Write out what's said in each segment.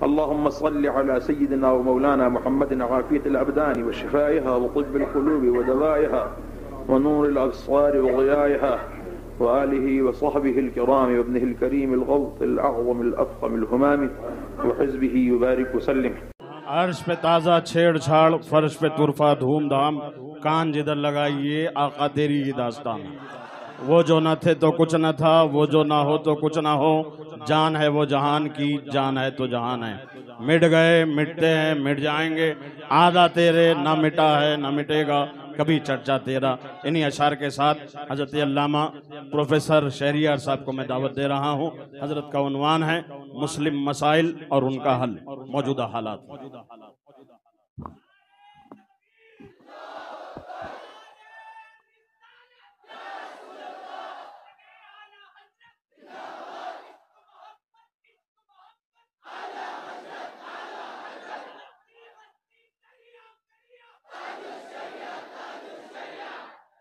अल्लाहुम्मा सल्लि अला सय्यिदिना व मौलाना मुहम्मदिन आफियतिल अबदानि व शिफाइहा व तिब्बिल क़ुलूबि व दवाइहा व नूरिल अब्सारि व ग़ियाइहा व आलिहि व सहबिहिल किराम व इब्निहिल करीमिल ग़ौतिल अअज़मिल अफ़ख़मिल हुमामी व हिज़्बिही व बारिक व सल्लिम। अर्श पे ताज़ा छेड़छाड़, फर्श पे तुरफा धूमधाम, कान जिधर लगाइए आका तेरी ही दास्तान। वो जो न थे तो कुछ न था, वो जो ना हो तो कुछ ना हो, जान है वो जहान की, जान है तो जहान है। मिट गए, मिटते हैं, मिट जाएंगे, आधा तेरे ना मिटा है ना मिटेगा कभी चर्चा तेरा। इन्हीं अशार के साथ हजरत अल्लामा प्रोफेसर शहरियार साहब को मैं दावत दे रहा हूँ। हजरत का उन्वान है मुस्लिम मसाइल और उनका हल, मौजूदा हालात।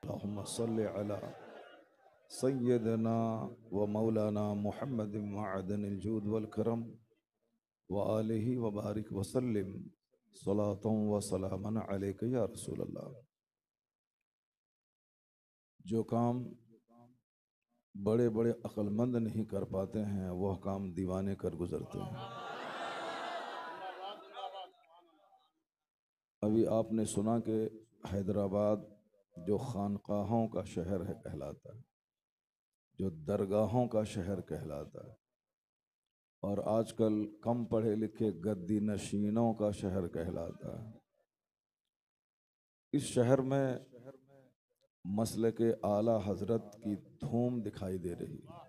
अल्लाहुम्मा सल्लि अला सय्यदना व मौलाना मुहम्मद मअदनिल जूद वल करम व आलिहि व बारिक व सल्लिम सलातन व सलामन अलैका या रसूल अल्लाह। जो काम बड़े बड़े अक्लमंद नहीं कर पाते हैं वह काम दीवाने कर गुजरते हैं। अभी आपने सुना कि हैदराबाद जो खानकाहों का शहर है कहलाता है, जो दरगाहों का शहर कहलाता है, और आजकल कम पढ़े लिखे गद्दी नशीनों का शहर कहलाता है। इस शहर में मसलके आला हजरत की धूम दिखाई दे रही है।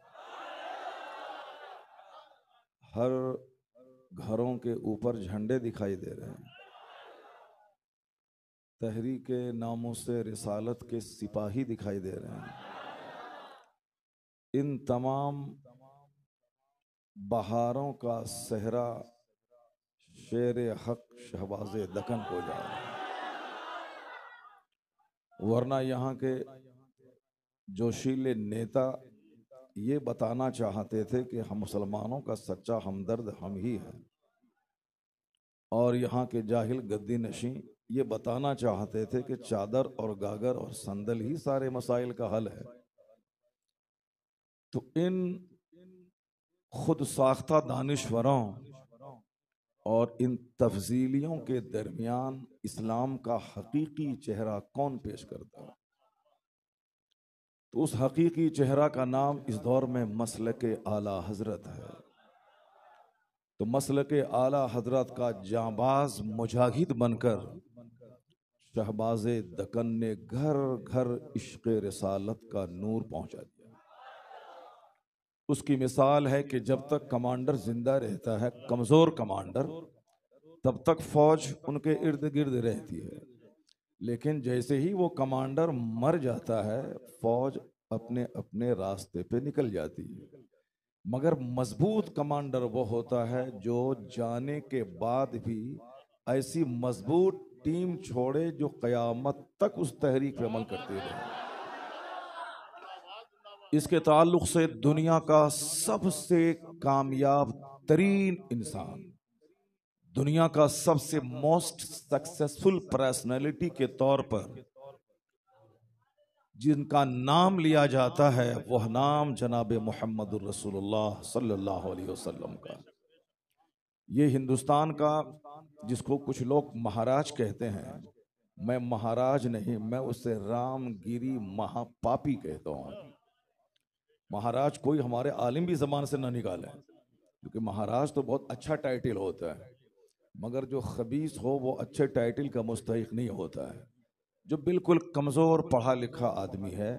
हर घरों के ऊपर झंडे दिखाई दे रहे हैं। तहरीके नामूसे रिसालत के सिपाही दिखाई दे रहे हैं। इन तमाम बहारों का सहरा शेर हक शहबाज़े दकन हो जाए, वरना यहाँ के जोशीले नेता ये बताना चाहते थे कि हम मुसलमानों का सच्चा हमदर्द हम ही हैं, और यहाँ के जाहिल गद्दी नशी ये बताना चाहते थे कि चादर और गागर और संदल ही सारे मसाइल का हल है। तो इन खुद साख्ता दानिश्वरों और इन तफजीलियों के दरमियान इस्लाम का हकीकी चेहरा कौन पेश करता है? तो उस हकीकी चेहरा का नाम इस दौर में मसलके आला हजरत है। तो मसलके आला हजरत का जांबाज मुजाहिद बनकर शहबाज़े दकन ने घर घर इश्क़ रिसालत का नूर पहुंचा दिया। उसकी मिसाल है कि जब तक कमांडर जिंदा रहता है, कमजोर कमांडर, तब तक फौज उनके इर्द गिर्द रहती है, लेकिन जैसे ही वो कमांडर मर जाता है फौज अपने अपने रास्ते पे निकल जाती है। मगर मजबूत कमांडर वो होता है जो जाने के बाद भी ऐसी मजबूत टीम छोड़े जो कयामत तक उस तहरीक पे अमल करती रहे। इसके ताल्लुक से दुनिया का सबसे कामयाब तरीन इंसान, दुनिया का सबसे मोस्ट सक्सेसफुल पर्सनालिटी के तौर पर जिनका नाम लिया जाता है वह नाम जनाब मुहम्मदुर रसूलुल्लाह सल्लल्लाहु अलैहि वसल्लम का। ये हिंदुस्तान का, जिसको कुछ लोग महाराज कहते हैं, मैं महाराज नहीं, मैं उसे रामगिरी महापापी कहता हूँ। महाराज कोई हमारे आलिम भी ज़बान से ना निकाले, क्योंकि महाराज तो बहुत अच्छा टाइटल होता है, मगर जो खबीस हो वो अच्छे टाइटल का मुस्तहिक नहीं होता है। जो बिल्कुल कमज़ोर पढ़ा लिखा आदमी है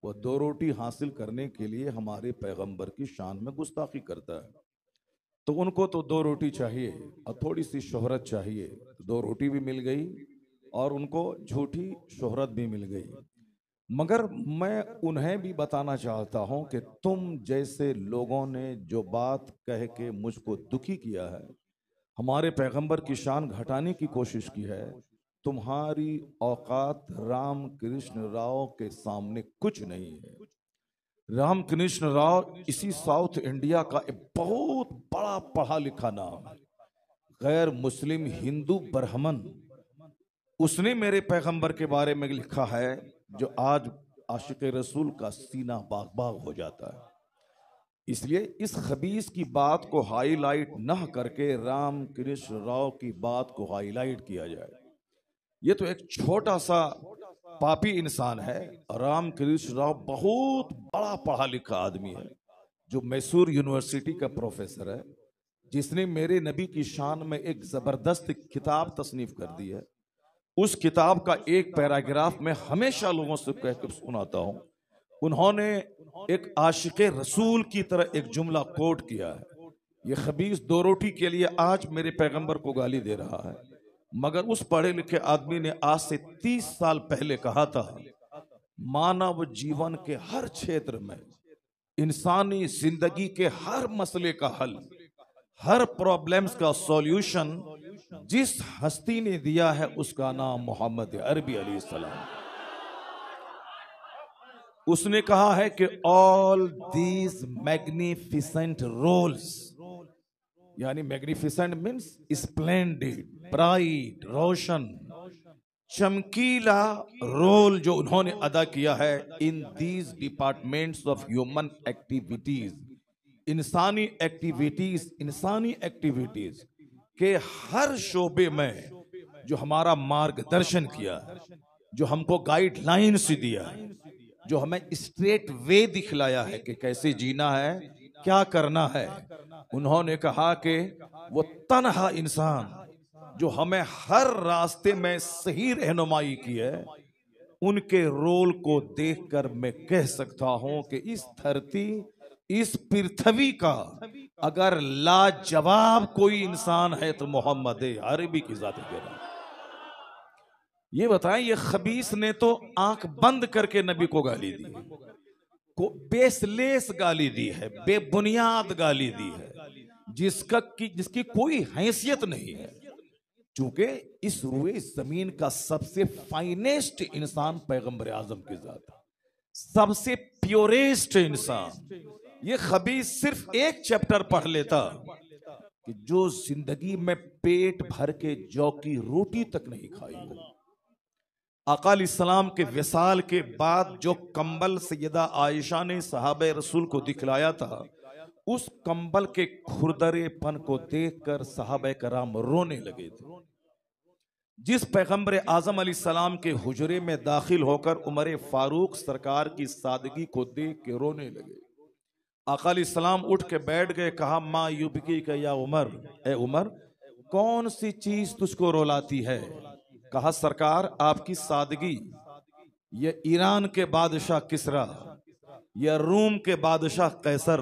वो दो रोटी हासिल करने के लिए हमारे पैगंबर की शान में गुस्ताखी करता है, तो उनको तो दो रोटी चाहिए और थोड़ी सी शोहरत चाहिए। दो रोटी भी मिल गई और उनको झूठी शोहरत भी मिल गई। मगर मैं उन्हें भी बताना चाहता हूं कि तुम जैसे लोगों ने जो बात कह के मुझको दुखी किया है, हमारे पैगंबर की शान घटाने की कोशिश की है, तुम्हारी औकात राम कृष्ण राव के सामने कुछ नहीं है। राम कृष्ण राव इसी साउथ इंडिया का एक बहुत बड़ा पढ़ा लिखा नाम है, गैर मुस्लिम हिंदू ब्राह्मण, उसने मेरे पैगंबर के बारे में लिखा है जो आज आशिक रसूल का सीना बाग बाग हो जाता है। इसलिए इस खबीस की बात को हाईलाइट न करके राम कृष्ण राव की बात को हाईलाइट किया जाए। ये तो एक छोटा सा पापी इंसान है। राम कृष्ण राव बहुत बड़ा पढ़ा लिखा आदमी है, जो मैसूर यूनिवर्सिटी का प्रोफेसर है, जिसने मेरे नबी की शान में एक जबरदस्त किताब तसनीफ कर दी है। उस किताब का एक पैराग्राफ मैं हमेशा लोगों से कहकर सुनाता हूं। उन्होंने एक आशिक रसूल की तरह एक जुमला कोट किया है। ये खबीस दो रोटी के लिए आज मेरे पैगंबर को गाली दे रहा है, मगर उस पढ़े लिखे आदमी ने आज से 30 साल पहले कहा था, मानव जीवन के हर क्षेत्र में, इंसानी जिंदगी के हर मसले का हल, हर प्रॉब्लम्स का सॉल्यूशन जिस हस्ती ने दिया है उसका नाम मोहम्मद अरबी अलैहिस्सलाम। उसने कहा है कि ऑल दीज मैग्निफिसेंट रोल्स, यानी मैग्निफिसेंट मीन्स स्प्लेंडेड, ब्राइट, रोशन, चमकीला रोल जो उन्होंने अदा किया है in these departments of human activities, इंसानी एक्टिविटीज के हर शोबे में जो हमारा मार्गदर्शन किया, जो हमको गाइडलाइंस दिया है, जो हमें स्ट्रेट वे दिखलाया है कि कैसे जीना है, क्या करना है। उन्होंने कहा कि वो तन्हा इंसान जो हमें हर रास्ते में सही रहनुमाई की है, उनके रोल को देखकर मैं कह सकता हूं कि इस धरती, इस पृथ्वी का अगर लाजवाब कोई इंसान है तो मोहम्मद अरबी की जात है। ये बताएं, ये खबीस ने तो आंख बंद करके नबी को गाली दी, को बेसलेस गाली दी है, बेबुनियाद गाली दी है, जिसकी कोई हैसियत नहीं है। चूंकि इस रुए जमीन का सबसे फाइनेस्ट इंसान पैगंबर आजम की जात, सबसे प्योरेस्ट इंसान, ये खबीस सिर्फ एक चैप्टर पढ़ लेता कि जो जिंदगी में पेट भर के जौ की रोटी तक नहीं खाई हो, आका अलैहिस्सलाम के विसाल के बाद जो कंबल सैयदा आयशा ने सहाबे रसूल को दिखलाया था, उस कंबल के खुरदरेपन को देखकर सहाबे कराम रोने लगे थे। जिस पैगंबर आजम अलैहिस्सलाम के हुजरे में दाखिल होकर उमर फारूक सरकार की सादगी को देख के रोने लगे। आका अलैहिस्सलाम उठ के बैठ गए, कहा माँ युबकी का या उमर, ए उमर कौन सी चीज तुझको रोलाती है? कहा सरकार आपकी सादगी। ये ईरान के बादशाह किसरा या रूम के बादशाह कैसर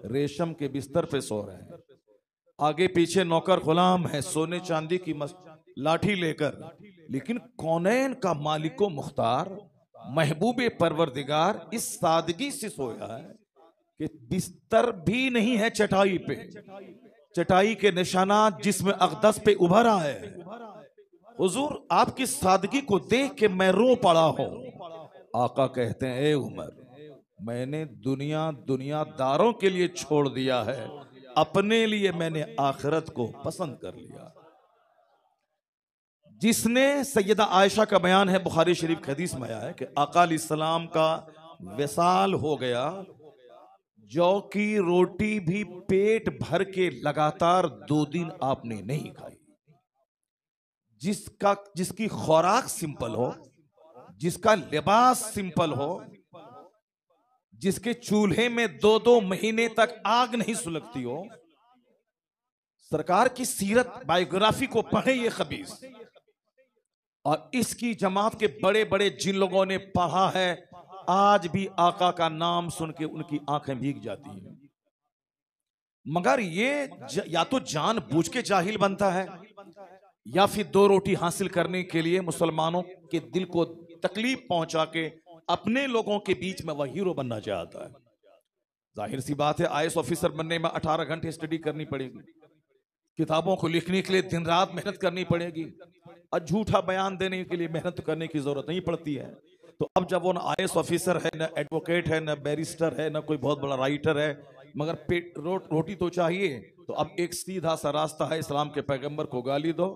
रेशम के बिस्तर पे सो रहे हैं, आगे पीछे नौकर गुलाम है सोने चांदी की लाठी लेकर, लेकिन कौनैन का मालिको मुख्तार महबूबे परवरदिगार इस सादगी से सोया है कि बिस्तर भी नहीं है चटाई पे, चटाई के निशानात जिसमें अक़दस पे उभर आए हैं। हुजूर आपकी सादगी को देख के मैं रो पड़ा हूं। आका कहते हैं, ए उमर मैंने दुनिया दुनियादारों के लिए छोड़ दिया है, अपने लिए मैंने आखिरत को पसंद कर लिया। जिसने सैयदा आयशा का बयान है बुखारी शरीफ की हदीस में आया है कि आका अलैहिस्सलाम का विसाल हो गया, जौ की रोटी भी पेट भर के लगातार 2 दिन आपने नहीं खाई। जिसकी खुराक सिंपल हो, जिसका लिबास सिंपल हो, जिसके चूल्हे में 2-2 महीने तक आग नहीं सुलगती हो, सरकार की सीरत बायोग्राफी को पढ़े ये खबीस। और इसकी जमात के बड़े बड़े जिन लोगों ने पढ़ा है, आज भी आका का नाम सुन के उनकी आंखें भीग जाती हैं। मगर ये या तो जानबूझ के जाहिल बनता है, या फिर 2 रोटी हासिल करने के लिए मुसलमानों के दिल को तकलीफ पहुंचा के अपने लोगों के बीच में वह हीरो बनना चाहता है। जाहिर सी बात है, आईएएस ऑफिसर बनने में 18 घंटे स्टडी करनी पड़ेगी, किताबों को लिखने के लिए दिन रात मेहनत करनी पड़ेगी, और झूठा बयान देने के लिए मेहनत करने की जरूरत नहीं पड़ती है। तो अब जब वो ना आईएएस ऑफिसर है, ना एडवोकेट है, ना बैरिस्टर है, ना कोई बहुत बड़ा राइटर है, मगर पेट रोटी तो चाहिए, तो अब एक सीधा सा रास्ता है, इस्लाम के पैगंबर को गाली दो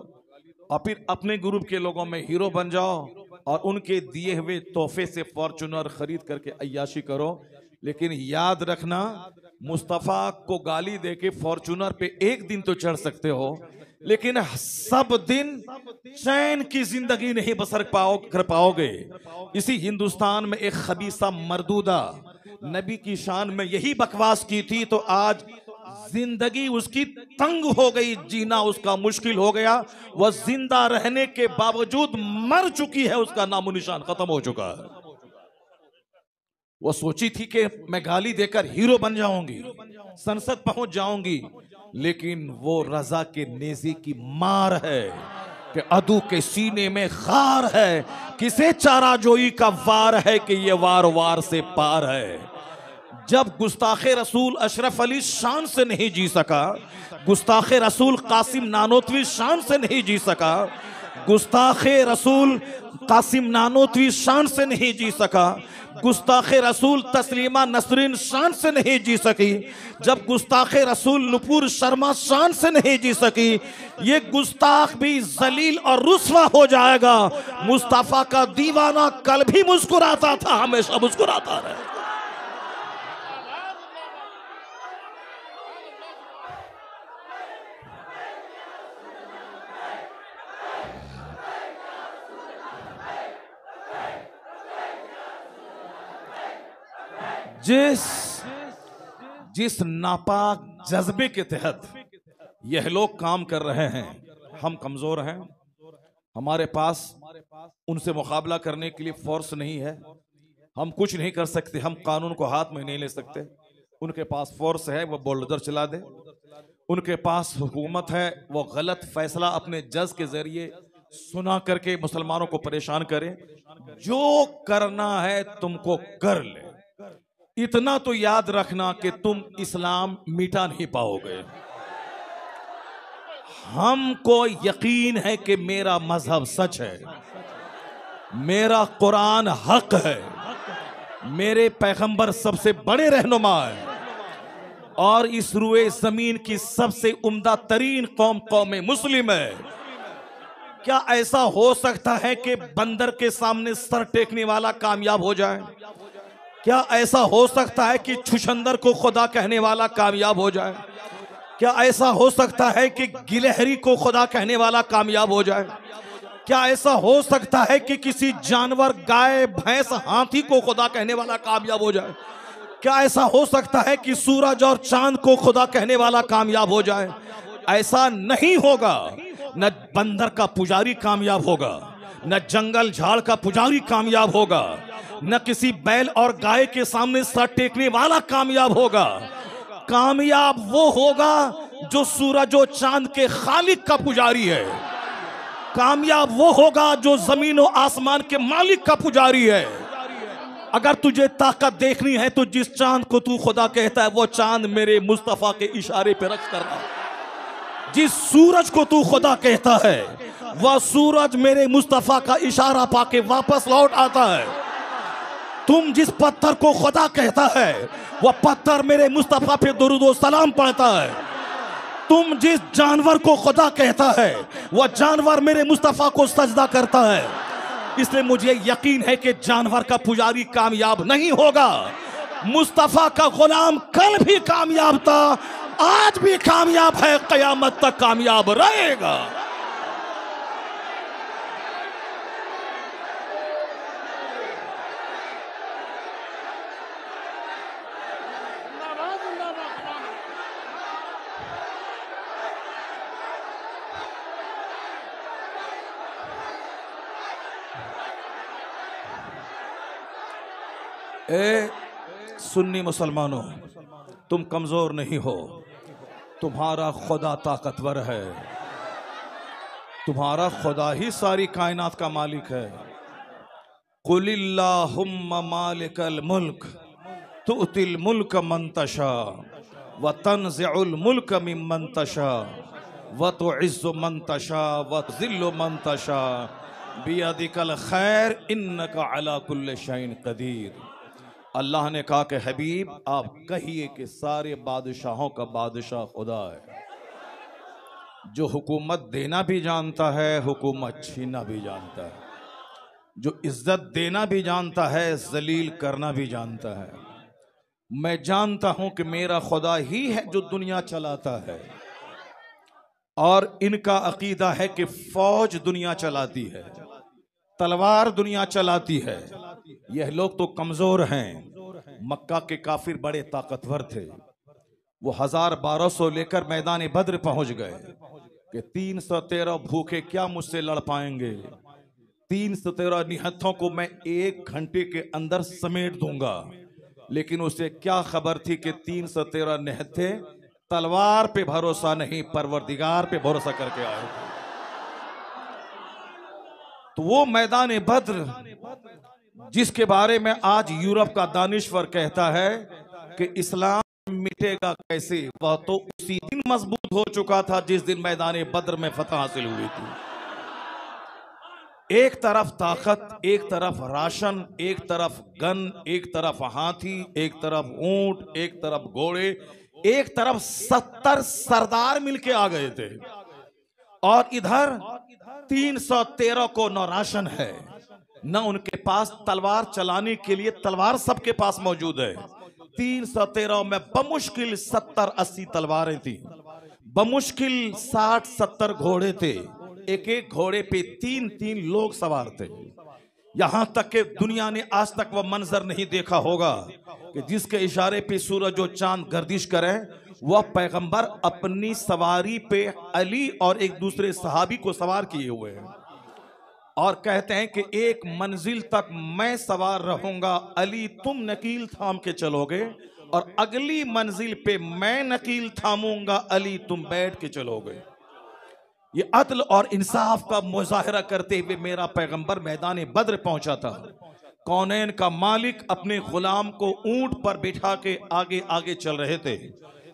और फिर अपने ग्रुप के लोगों में हीरो बन जाओ और उनके दिए हुए तोहफे से फॉर्च्यूनर खरीद करके अय्याशी करो। लेकिन याद रखना, मुस्तफा को गाली देके फॉर्च्यूनर पे एक दिन तो चढ़ सकते हो, लेकिन सब दिन चैन की जिंदगी नहीं बसर कर पाओगे। इसी हिंदुस्तान में एक खबीसा मर्दूदा नबी की शान में यही बकवास की थी, तो आज जिंदगी उसकी तंग हो गई, जीना उसका मुश्किल हो गया। वह जिंदा रहने के बावजूद मर चुकी है, उसका नामो निशान खत्म हो चुका है। वो सोची थी कि मैं गाली देकर हीरो बन जाऊंगी, संसद पहुंच जाऊंगी, लेकिन वो रजा के नेज़े की मार है कि अदू के सीने में खार है, किसे चाराजोई का वार है कि ये वार वार से पार है। जब गुस्ताखे रसूल अशरफ अली शान से नहीं जी सका, गुस्ताखे रसूल कासिम नानोतवी शान से नहीं जी सका, गुस्ताखे रसूल कासिम नानोतवी शान से नहीं जी सका, गुस्ताखे रसूल तस्लीमा नसरीन शान से नहीं जी सकी, जब गुस्ताखे रसूल नुपुर शर्मा शान से नहीं जी सकी, ये गुस्ताख भी जलील और रुस्वा हो जाएगा। मुस्तफा का दीवाना कल भी मुस्कुराता था, हमेशा मुस्कुराता रहे। जिस नापाक जज्बे के तहत यह लोग काम कर रहे हैं, हम कमजोर हैं, हमारे पास उनसे मुकाबला करने के लिए फोर्स नहीं है, हम कुछ नहीं कर सकते, हम कानून को हाथ में नहीं ले सकते। उनके पास फोर्स है, वो बुलडोजर चला दे, उनके पास हुकूमत है, वो गलत फैसला अपने जज के जरिए सुना करके मुसलमानों को परेशान करे। जो करना है तुमको कर ले, इतना तो याद रखना कि तुम इस्लाम मिटा नहीं पाओगे। हमको यकीन है कि मेरा मजहब सच है, मेरा कुरान हक है, मेरे पैगंबर सबसे बड़े रहनुमा है, और इस रुए जमीन की सबसे उम्दा तरीन कौम मुस्लिम है। क्या ऐसा हो सकता है कि बंदर के सामने सर टेकने वाला कामयाब हो जाए? क्या ऐसा हो सकता है कि छुछंदर को खुदा कहने वाला कामयाब हो जाए? क्या ऐसा हो सकता है कि गिलहरी को खुदा कहने वाला कामयाब हो जाए? क्या ऐसा हो सकता है कि किसी जानवर, गाय, भैंस, हाथी को खुदा कहने वाला कामयाब हो जाए? क्या ऐसा हो सकता है कि सूरज और चांद को खुदा कहने वाला कामयाब हो जाए? ऐसा नहीं होगा। न बंदर का पुजारी कामयाब होगा, न जंगल झाड़ का पुजारी कामयाब होगा, न किसी बैल और गाय के सामने सर टेकने वाला कामयाब होगा। कामयाब वो होगा जो सूरज और चांद के खालिक का पुजारी है। कामयाब वो होगा जो जमीन और आसमान के मालिक का पुजारी है। अगर तुझे ताकत देखनी है तो जिस चांद को तू खुदा कहता है, वो चांद मेरे मुस्तफा के इशारे पे रक्स कर रहा। जिस सूरज को तू खुदा कहता है, वह सूरज मेरे मुस्तफा का इशारा पाके वापस लौट आता है। तुम जिस पत्थर को खुदा कहता है, वह पत्थर मेरे मुस्तफा पे दुरूद व सलाम पढ़ता है। तुम जिस जानवर को खुदा कहता है, वह जानवर मेरे मुस्तफा को सजदा करता है। इसलिए मुझे यकीन है कि जानवर का पुजारी कामयाब नहीं होगा। मुस्तफा का गुलाम कल भी कामयाब था, आज भी कामयाब है, कयामत तक कामयाब रहेगा। ए सुन्नी मुसलमानों, तुम कमजोर नहीं हो, तुम्हारा खुदा ताकतवर है। तुम्हारा खुदा ही सारी कायनात का मालिक है। कुलिल्लाहुम्मा मालिकल मुल्क तुतिल मुल्क मन तशा व तंज़िउल मुल्क मिम्मन तशा व तुइज़्ज़ु मन तशा व तुज़िल्लु मन तशा बियदिकल खैर इन्नका अला कुल्लि शैइन कदीर। अल्लाह ने कहा कि हबीब आप कहिए कि सारे बादशाहों का बादशाह खुदा है। जो हुकूमत देना भी जानता है, हुकूमत छीनना भी जानता है, जो इज्जत देना भी जानता है, जलील करना भी जानता है। मैं जानता हूं कि मेरा खुदा ही है जो दुनिया चलाता है, और इनका अकीदा है कि फौज दुनिया चलाती है, तलवार दुनिया चलाती है। यह लोग तो कमजोर हैं। मक्का के काफिर बड़े ताकतवर थे, वो 1000-1200 लेकर मैदान बद्र पहुंच गए कि 313 भूखे क्या मुझसे लड़ पाएंगे, 313 निहत्थों को मैं 1 घंटे के अंदर समेट दूंगा। लेकिन उसे क्या खबर थी कि 313 निहत्थे तलवार पे भरोसा नहीं, परवरदिगार पे भरोसा करके आए थे। तो वो मैदान बद्र जिसके बारे में आज यूरोप का दानिश्वर कहता है कि इस्लाम मिटेगा कैसे, वह तो उसी दिन मजबूत हो चुका था जिस दिन मैदान बद्र में फतह हासिल हुई थी। एक तरफ ताकत, एक तरफ राशन, एक तरफ गन, एक तरफ हाथी, एक तरफ ऊंट, एक तरफ घोड़े, एक तरफ 70 सरदार मिलके आ गए थे, और इधर 313 को न राशन है, न उनके पास तलवार चलाने के लिए तलवार सबके पास मौजूद है। 313 में बमुश्किल 70-80 तलवारें थी, बमुश्किल 60-70 घोड़े थे, एक एक घोड़े पे 3-3 लोग सवार थे। यहां तक कि दुनिया ने आज तक वह मंजर नहीं देखा होगा कि जिसके इशारे पे सूरज और चांद गर्दिश करें, वह पैगंबर अपनी सवारी पे अली और एक दूसरे सहाबी को सवार किए हुए हैं, और कहते हैं कि एक मंजिल तक मैं सवार रहूंगा, अली तुम नकील थाम के चलोगे, और अगली मंजिल पे मैं नकील थामूंगा, अली तुम बैठ के चलोगे। ये अदल और इंसाफ का मुजाहरा करते हुए मेरा पैगंबर मैदान बद्र पहुंचा था। कौनैन का मालिक अपने गुलाम को ऊंट पर बिठा के आगे आगे चल रहे थे।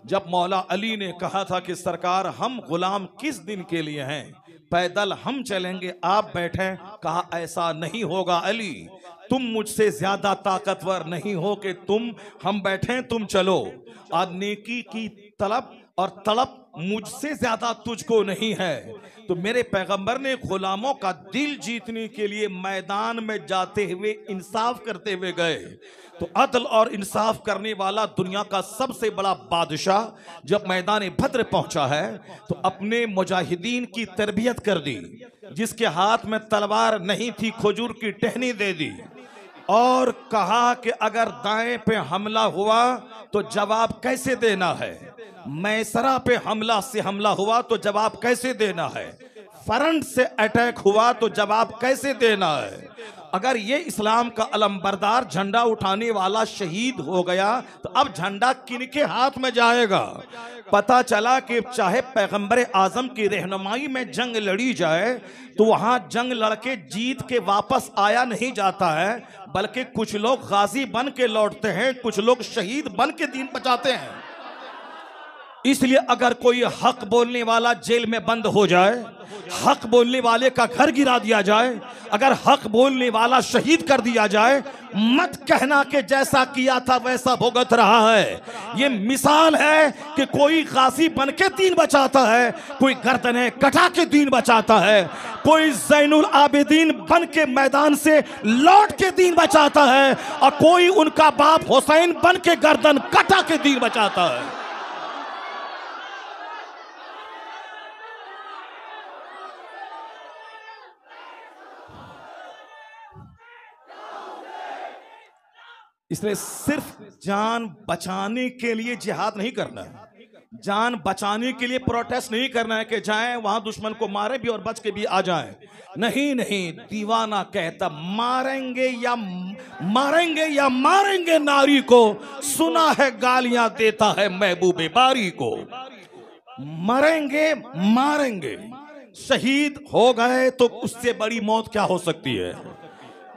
जब मौला अली ने कहा था कि सरकार हम गुलाम किस दिन के लिए हैं, पैदल हम चलेंगे, आप बैठें, कहा ऐसा नहीं होगा अली, तुम मुझसे ज्यादा ताकतवर नहीं हो कि हम बैठें तुम चलो। आज नेकी की तलब और तड़प मुझसे ज्यादा तुझको नहीं है। तो मेरे पैगंबर ने गुलामों का दिल जीतने के लिए मैदान में जाते हुए इंसाफ करते हुए गए। तो अदल और इंसाफ करने वाला दुनिया का सबसे बड़ा बादशाह जब मैदान बद्र पहुंचा है तो अपने मुजाहिदीन की तरबियत कर दी। जिसके हाथ में तलवार नहीं थी, खजूर की टहनी दे दी और कहा कि अगर दाएं पे हमला हुआ तो जवाब कैसे देना है, मैसरा पे हमला हुआ तो जवाब कैसे देना है, फ्रंट से अटैक हुआ तो जवाब कैसे देना है। अगर ये इस्लाम का अलमबरदार झंडा उठाने वाला शहीद हो गया तो अब झंडा किनके हाथ में जाएगा। पता चला कि चाहे पैगंबर आजम की रहनुमाई में जंग लड़ी जाए तो वहां जंग लड़के जीत के वापस आया नहीं जाता है, बल्कि कुछ लोग गाजी बन के लौटते हैं, कुछ लोग शहीद बन के दीन बचाते हैं। इसलिए अगर कोई हक बोलने वाला जेल में बंद हो जाए, हक बोलने वाले का घर गिरा दिया जाए, अगर हक बोलने वाला शहीद कर दिया जाए, मत कहना कि जैसा किया था वैसा भुगत रहा है। ये मिसाल है कि कोई गाजी बन के दीन बचाता है, कोई गर्दनें कटा के दीन बचाता है, कोई ज़ैनुल आबिदीन बन के मैदान से लौट के दीन बचाता है, और कोई उनका बाप हुसैन बन के गर्दन कटा के दीन बचाता है। इसलिए सिर्फ जान बचाने के लिए जिहाद नहीं करना है, जान बचाने के लिए प्रोटेस्ट नहीं करना है कि जाएं वहां दुश्मन को मारे भी और बच के भी आ जाएं। नहीं नहीं, दीवाना कहता मारेंगे या मारेंगे नारी को, सुना है गालियां देता है महबूबे बारी को। मरेंगे मारेंगे, शहीद हो गए तो उससे बड़ी मौत क्या हो सकती है।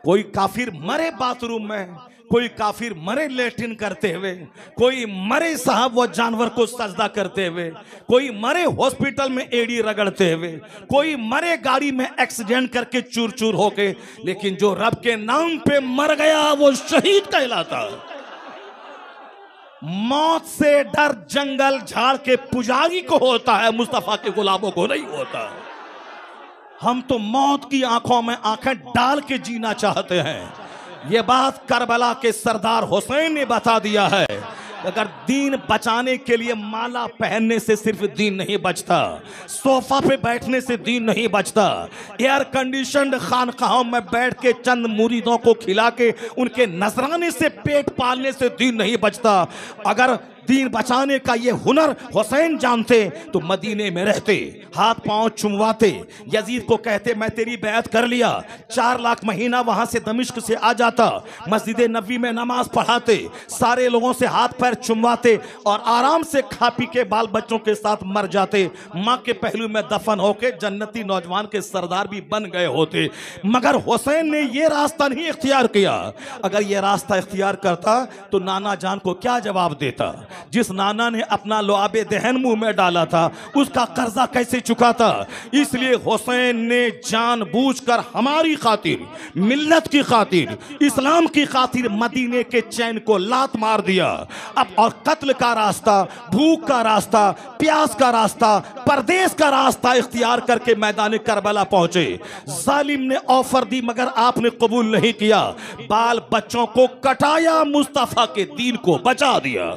कोई काफिर मरे बाथरूम में, कोई काफिर मरे लेटिन करते हुए, कोई मरे साहब वो जानवर को सजदा करते हुए, कोई मरे हॉस्पिटल में एड़ी रगड़ते हुए, कोई मरे गाड़ी में एक्सीडेंट करके चूर चूर होके, लेकिन जो रब के नाम पे मर गया वो शहीद कहलाता है। मौत से डर जंगल झाड़ के पुजारी को होता है, मुस्तफा के गुलामों को नहीं होता। हम तो मौत की आंखों में आंखें डाल के जीना चाहते हैं। यह बात करबला के सरदार हुसैन ने बता दिया है। अगर दीन बचाने के लिए माला पहनने से सिर्फ दीन नहीं बचता, सोफा पे बैठने से दीन नहीं बचता, एयर कंडीशनड खानकाहों में बैठ के चंद मुरीदों को खिला के उनके नजराने से पेट पालने से दीन नहीं बचता। अगर दीन बचाने का ये हुनर हुसैन जानते तो मदीने में रहते, हाथ पांव चुमवाते, यजीद को कहते मैं तेरी बैत कर लिया, 4 लाख महीना वहां से दमिश्क से आ जाता, मस्जिद नबी में नमाज पढ़ाते, सारे लोगों से हाथ पैर चुमवाते और आराम से खा पी के बाल बच्चों के साथ मर जाते, माँ के पहलू में दफन होके जन्नती नौजवान के सरदार भी बन गए होते। मगर हुसैन ने ये रास्ता नहीं इख्तियार किया। अगर ये रास्ता इख्तियार करता तो नाना जान को क्या जवाब देता? जिस नाना ने अपना लुआबे दहन मुंह में डाला था उसका कर्जा कैसे चुकाता? इसलिए हुसैन ने जानबूझकर हमारी खातिर, मिल्लत की खातिर, इस्लाम की खातिर मदीने के चैन को लात मार दिया। अब और कत्ल का रास्ता, भूख का रास्ता, प्यास का रास्ता, परदेश का रास्ता इख्तियार करके मैदान करबला पहुंचे। जालिम ने ऑफर दी मगर आपने कबूल नहीं किया। बाल बच्चों को कटाया, मुस्तफा के दीन को बचा दिया।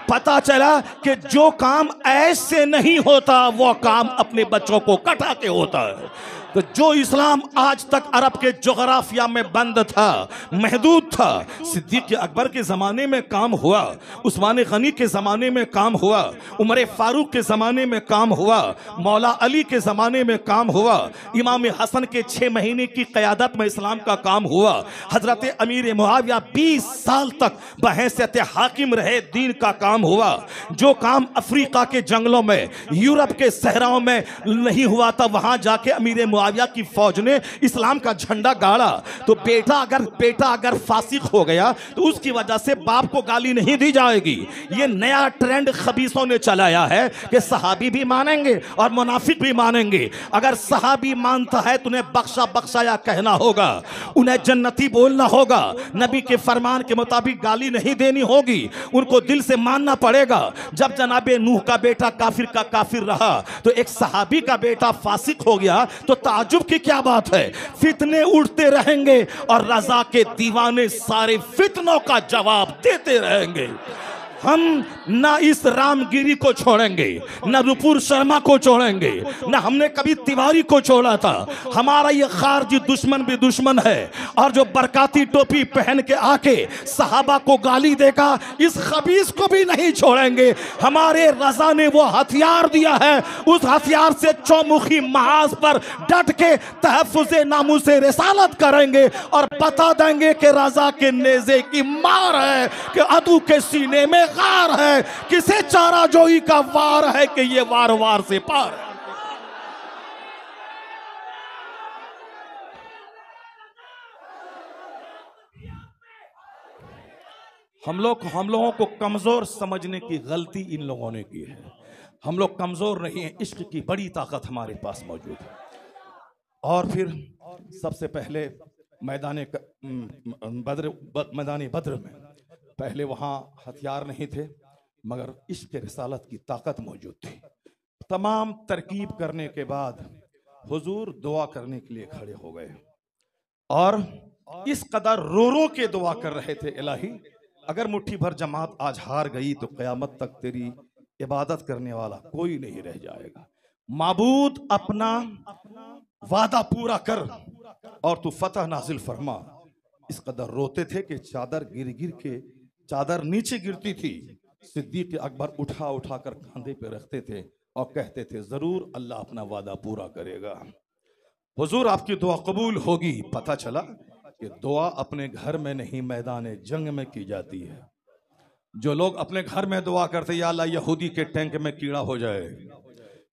पता चला कि जो काम ऐसे नहीं होता वो काम अपने बच्चों को कटा के होता है। तो जो इस्लाम आज तक अरब के जोग्राफिया में बंद था, महदूद था, सिद्दीक अकबर के ज़माने में काम हुआ, उस्मान गनी के ज़माने में काम हुआ, उमर फारूक के ज़माने में काम हुआ, मौला अली के ज़माने में काम हुआ, इमाम हसन के 6 महीने की क़यादत में इस्लाम का काम हुआ, हज़रत अमीर मुआविया 20 साल तक बहैसियत हाकिम रहे, दीन का काम हुआ। जो काम अफ्रीका के जंगलों में, यूरोप के सहराओं में नहीं हुआ था, वहाँ जाके अमीर मुआविया की फौज ने इस्लाम का झंडा गाड़ा। तो बेटा अगर फासिक हो गया तो उसकी वजह से बाप को गाली नहीं दी जाएगी। ये नया ट्रेंड खबीसों ने चलाया है कि सहाबी भी मानेंगे और मुनाफिक भी मानेंगे। अगर सहाबी मानता है तो उन्हें बख्शा बख्शाया कहना होगा, उन्हें जन्नती बोलना होगा, नबी के फरमान के मुताबिक गाली नहीं देनी होगी, उनको दिल से मानना पड़ेगा। जब जनाबे नूह का बेटा काफिर का काफिर रहा तो एक सहाबी का बेटा फासिक हो गया तो ताजुब की क्या बात है? फितने उठते रहेंगे और रजा के दीवाने सारे फितनों का जवाब देते रहेंगे। हम ना इस रामगिरी को छोड़ेंगे, ना रुपुर शर्मा को छोड़ेंगे, ना हमने कभी तिवारी को छोड़ा था। हमारा ये खारजी दुश्मन भी दुश्मन है और जो बरकाती टोपी पहन के आके सहाबा को गाली देगा इस खबीस को भी नहीं छोड़ेंगे। हमारे रजा ने वो हथियार दिया है, उस हथियार से चौमुखी महाज पर डट के तहफ्फुज़े नामूसे रिसालत करेंगे और बता देंगे कि रजा के नेज़े की मार है, कि अदू के सीने में गार है, किसे चारा जोई का वार है कि ये वार वार से पार है। हम लोगों को कमजोर समझने की गलती इन लोगों ने की है। हम लोग कमजोर नहीं हैं, इश्क की बड़ी ताकत हमारे पास मौजूद है। और फिर सबसे पहले मैदान बद्र में पहले वहाँ हथियार नहीं थे मगर इश्क रिसालत की ताकत मौजूद थी। तमाम तरकीब करने के बाद हुजूर दुआ करने के लिए खड़े हो गए और इस कदर रो रो के दुआ कर रहे थे, इलाही अगर मुट्ठी भर जमात आज हार गई तो क़यामत तक तेरी इबादत करने वाला कोई नहीं रह जाएगा। माबूद अपना वादा पूरा कर और तू फतह नाजिल फरमा। इस कदर रोते थे कि चादर गिर गिर के चादर नीचे गिरती थी। सिद्दीक अकबर उठा उठा कर कंधे पे रखते थे और कहते थे जरूर अल्लाह अपना वादा पूरा करेगा, हुजूर आपकी दुआ कबूल होगी। पता चला कि दुआ अपने घर में नहीं मैदान जंग में की जाती है। जो लोग अपने घर में दुआ करते या अल्लाह यहूदी के टैंक में कीड़ा हो जाए,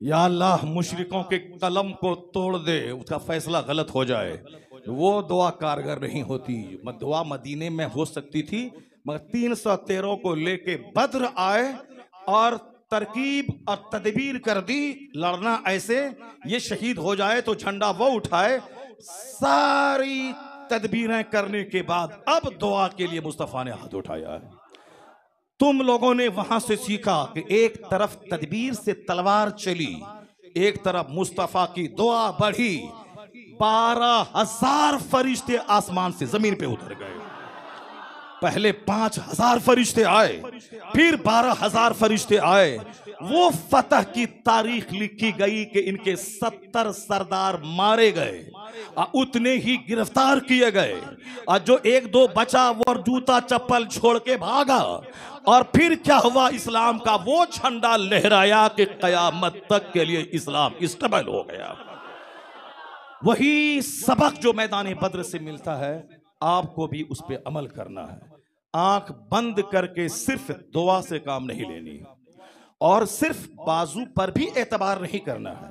या अल्लाह मुशरिकों के कलम को तोड़ दे, उसका फैसला गलत हो जाए, वो दुआ कारगर नहीं होती। दुआ मदीने में हो सकती थी मगर 313 को लेके बद्र आए और तरकीब और तदबीर कर दी, लड़ना ऐसे ये शहीद हो जाए तो झंडा वो उठाए। सारी तदबीरें करने के बाद अब दुआ के लिए मुस्तफा ने हाथ उठाया है। तुम लोगों ने वहां से सीखा कि एक तरफ तदबीर से तलवार चली, एक तरफ मुस्तफा की दुआ बढ़ी, 12,000 फरिश्ते आसमान से जमीन पे उतर गए। पहले 5,000 फरिश्ते आए, फिर 12,000 फरिश्ते आए। वो फतह की तारीख लिखी गई कि इनके 70 सरदार मारे गए, उतने ही गिरफ्तार किए गए, और जो एक दो बचा वो जूता चप्पल छोड़ के भागा। और फिर क्या हुआ, इस्लाम का वो झंडा लहराया कि कयामत तक के लिए इस्लाम स्टेबल हो गया। वही सबक जो मैदान बद्र से मिलता है, आपको भी उस पर अमल करना है। आंख बंद करके सिर्फ दुआ से काम नहीं लेनी, और सिर्फ बाजू पर भी एतबार नहीं करना है,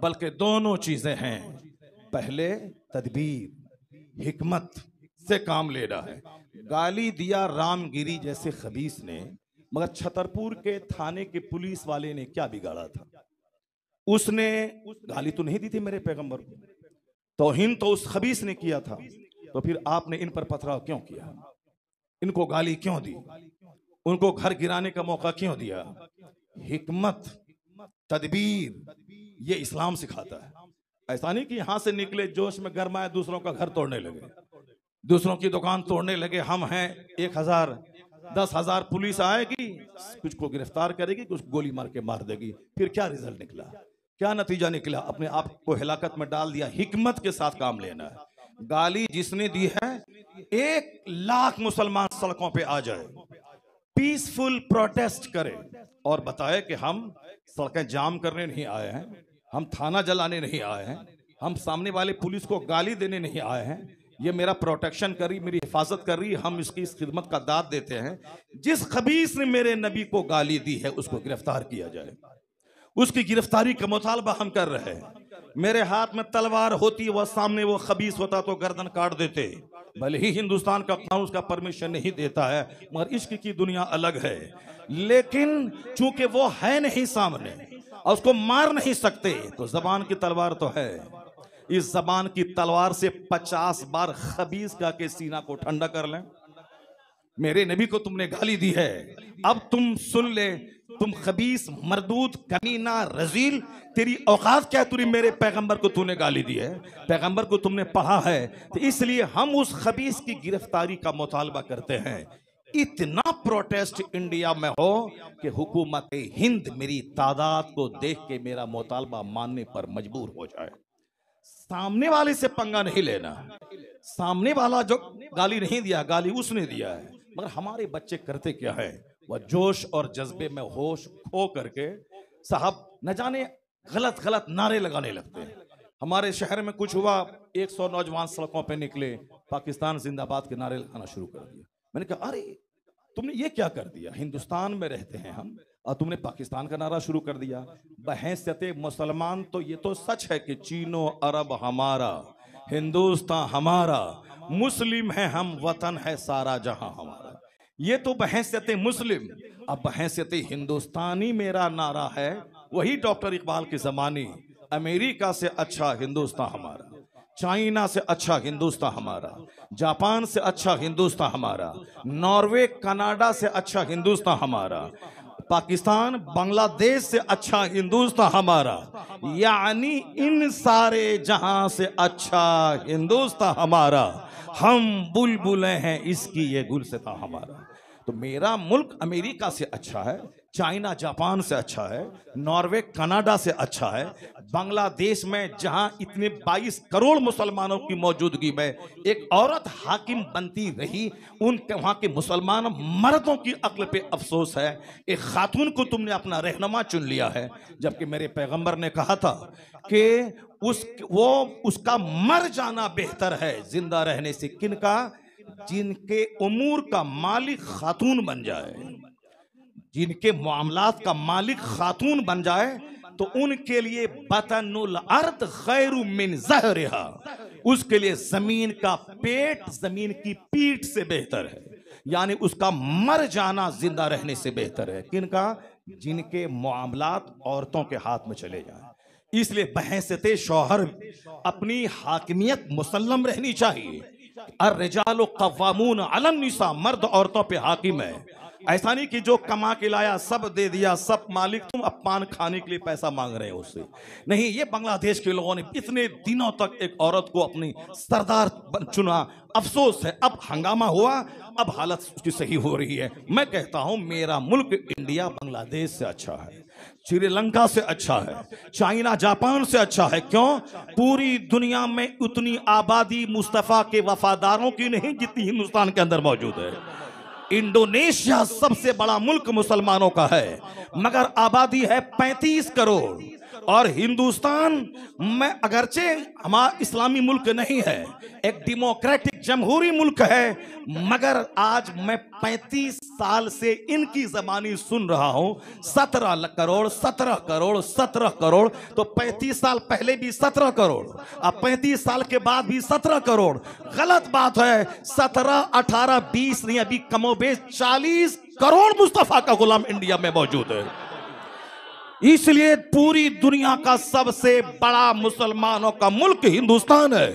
बल्कि दोनों चीजें हैं। पहले तदबीर, हिकमत से काम लेना है। गाली दिया रामगिरी जैसे खबीस ने, मगर छतरपुर के थाने के पुलिस वाले ने क्या बिगाड़ा था? उसने गाली तो नहीं दी थी मेरे पैगंबर को, तौहीन तो उस खबीस ने किया था। तो फिर आपने इन पर पथराव क्यों किया? इनको गाली क्यों दी? उनको घर गिराने का मौका क्यों दिया? हिकमत, तदबीर, ये इस्लाम सिखाता है। ऐसा नहीं कि यहां से निकले जोश में गरमाए, दूसरों का घर तोड़ने लगे, दूसरों की दुकान तोड़ने लगे। हम हैं 1,000, 10,000 पुलिस आएगी, कुछ को गिरफ्तार करेगी, कुछ गोली मार के मार देगी। फिर क्या रिजल्ट निकला, क्या नतीजा निकला? अपने आप को हिलाकत में डाल दिया। हिकमत के साथ काम लेना है। गाली जिसने दी है, 1,00,000 मुसलमान सड़कों पे आ जाए, पीसफुल प्रोटेस्ट करे और बताए कि हम सड़कें जाम करने नहीं आए हैं, हम थाना जलाने नहीं आए हैं, हम सामने वाले पुलिस को गाली देने नहीं आए हैं, ये मेरा प्रोटेक्शन कर रही, मेरी हिफाजत कर रही, हम इसकी इस खिदमत का दाद देते हैं। जिस खबीस ने मेरे नबी को गाली दी है उसको गिरफ्तार किया जाए। उसकी गिरफ्तारी का मुतालबा हम कर रहे हैं। मेरे हाथ में तलवार होती, वह सामने वो खबीस होता तो गर्दन काट देते। भले ही हिंदुस्तान का कानून उसका परमिशन नहीं देता है, मगर इश्क की दुनिया अलग है। लेकिन चूंकि वो है नहीं सामने और उसको मार नहीं सकते, तो जबान की तलवार तो है। इस जबान की तलवार से 50 बार खबीस का के सीना को ठंडा कर लें। मेरे नबी को तुमने गाली दी है, अब तुम सुन ले, तुम खबीस, मरदूद, कमीना, रजील, तेरी औकात क्या? तूने मेरे पैगंबर को तूने गाली दी है, पैगंबर को तुमने पढ़ा है, तो इसलिए हम उस खबीस की गिरफ्तारी का मुतालबा करते हैं। इतना प्रोटेस्ट इंडिया में हो कि हुकूमत हिंद मेरी तादाद को देख के मेरा मुतालबा मानने पर मजबूर हो जाए। सामने वाले से पंगा नहीं लेना। सामने वाला जो गाली नहीं दिया, गाली उसने दिया है। मगर हमारे बच्चे करते क्या है, वह जोश और जज्बे में होश खो करके साहब न जाने गलत गलत नारे लगाने लगते हैं। हमारे शहर में कुछ हुआ, 100 नौजवान सड़कों पे निकले, पाकिस्तान जिंदाबाद के नारे लगाना शुरू कर दिया। मैंने कहा, अरे तुमने ये क्या कर दिया? हिंदुस्तान में रहते हैं हम और तुमने पाकिस्तान का नारा शुरू कर दिया। बहैसियत मुसलमान तो ये तो सच है कि चीनो अरब हमारा, हिंदुस्तान हमारा, मुस्लिम है हम, वतन है सारा जहां हमारा। ये तो बहैसियत मुस्लिम। अब बहैसियत हिंदुस्तानी मेरा नारा है वही डॉक्टर इकबाल की ज़मानी, अमेरिका से अच्छा हिंदुस्तान हमारा, चाइना से अच्छा हिंदुस्तान हमारा, जापान से अच्छा हिंदुस्तान हमारा, नॉर्वे कनाडा से अच्छा हिंदुस्तान हमारा, पाकिस्तान बांग्लादेश से अच्छा हिंदुस्तान हमारा, यानी इन सारे जहां से अच्छा हिंदुस्तान हमारा। हम बुलबुलें हैं इसकी ये गुलसिता हमारा। तो मेरा मुल्क अमेरिका से अच्छा है, चाइना जापान से अच्छा है, नॉर्वे कनाडा से अच्छा है, बांग्लादेश में जहां इतने 22 करोड़ मुसलमानों की मौजूदगी में एक औरत हाकिम बनती रही, उनके वहां के मुसलमान मर्दों की अक्ल पे अफसोस है। एक खातून को तुमने अपना रहनुमा चुन लिया है, जबकि मेरे पैगंबर ने कहा था कि उसका मर जाना बेहतर है जिंदा रहने से। किनका? जिनके उमूर का मालिक खातून बन जाए, जिनके मामलात का मालिक खातून बन जाए, तो उनके लिए बतनुल अर्द खैरु मिन ज़हरिहा, उसके लिए जमीन का पेट जमीन की पीठ से बेहतर है, यानी उसका मर जाना जिंदा रहने से बेहतर है। किनका? जिनके मामलात औरतों के हाथ में चले जाए। इसलिए बहैसियत शौहर अपनी हाकिमियत मुसल्लम रहनी चाहिए। अर्रिजालु क़व्वामून अलन निसा, मर्द औरतों पे हाकिम है। ऐसा नहीं कि जो कमा के लाया सब दे दिया, सब मालिक, तुम अपमान खाने के लिए पैसा मांग रहे हो उससे नहीं। ये बांग्लादेश के लोगों ने इतने दिनों तक एक औरत को अपनी सरदार चुना, अफसोस है अब हंगामा हुआ, अब हालत उसकी सही हो रही है। मैं कहता हूं मेरा मुल्क इंडिया बांग्लादेश से अच्छा है, श्रीलंका से अच्छा है, चाइना जापान से अच्छा है। क्यों? पूरी दुनिया में उतनी आबादी मुस्तफा के वफादारों की नहीं जितनी हिंदुस्तान के अंदर मौजूद है। इंडोनेशिया सबसे बड़ा मुल्क मुसलमानों का है, मगर आबादी है 35 करोड़। और हिंदुस्तान में अगरचे हमारा इस्लामी मुल्क नहीं है, एक डेमोक्रेटिक जमहूरी मुल्क है, मगर आज मैं 35 साल से इनकी जबानी सुन रहा हूं 17 करोड़ 17 करोड़ 17 करोड़। तो 35 साल पहले भी 17 करोड़, अब 35 साल के बाद भी 17 करोड़। गलत बात है। 17 18 20 नहीं, अभी कमोबेश 40 करोड़ मुस्तफा का गुलाम इंडिया में मौजूद है। इसलिए पूरी दुनिया का सबसे बड़ा मुसलमानों का मुल्क हिंदुस्तान है,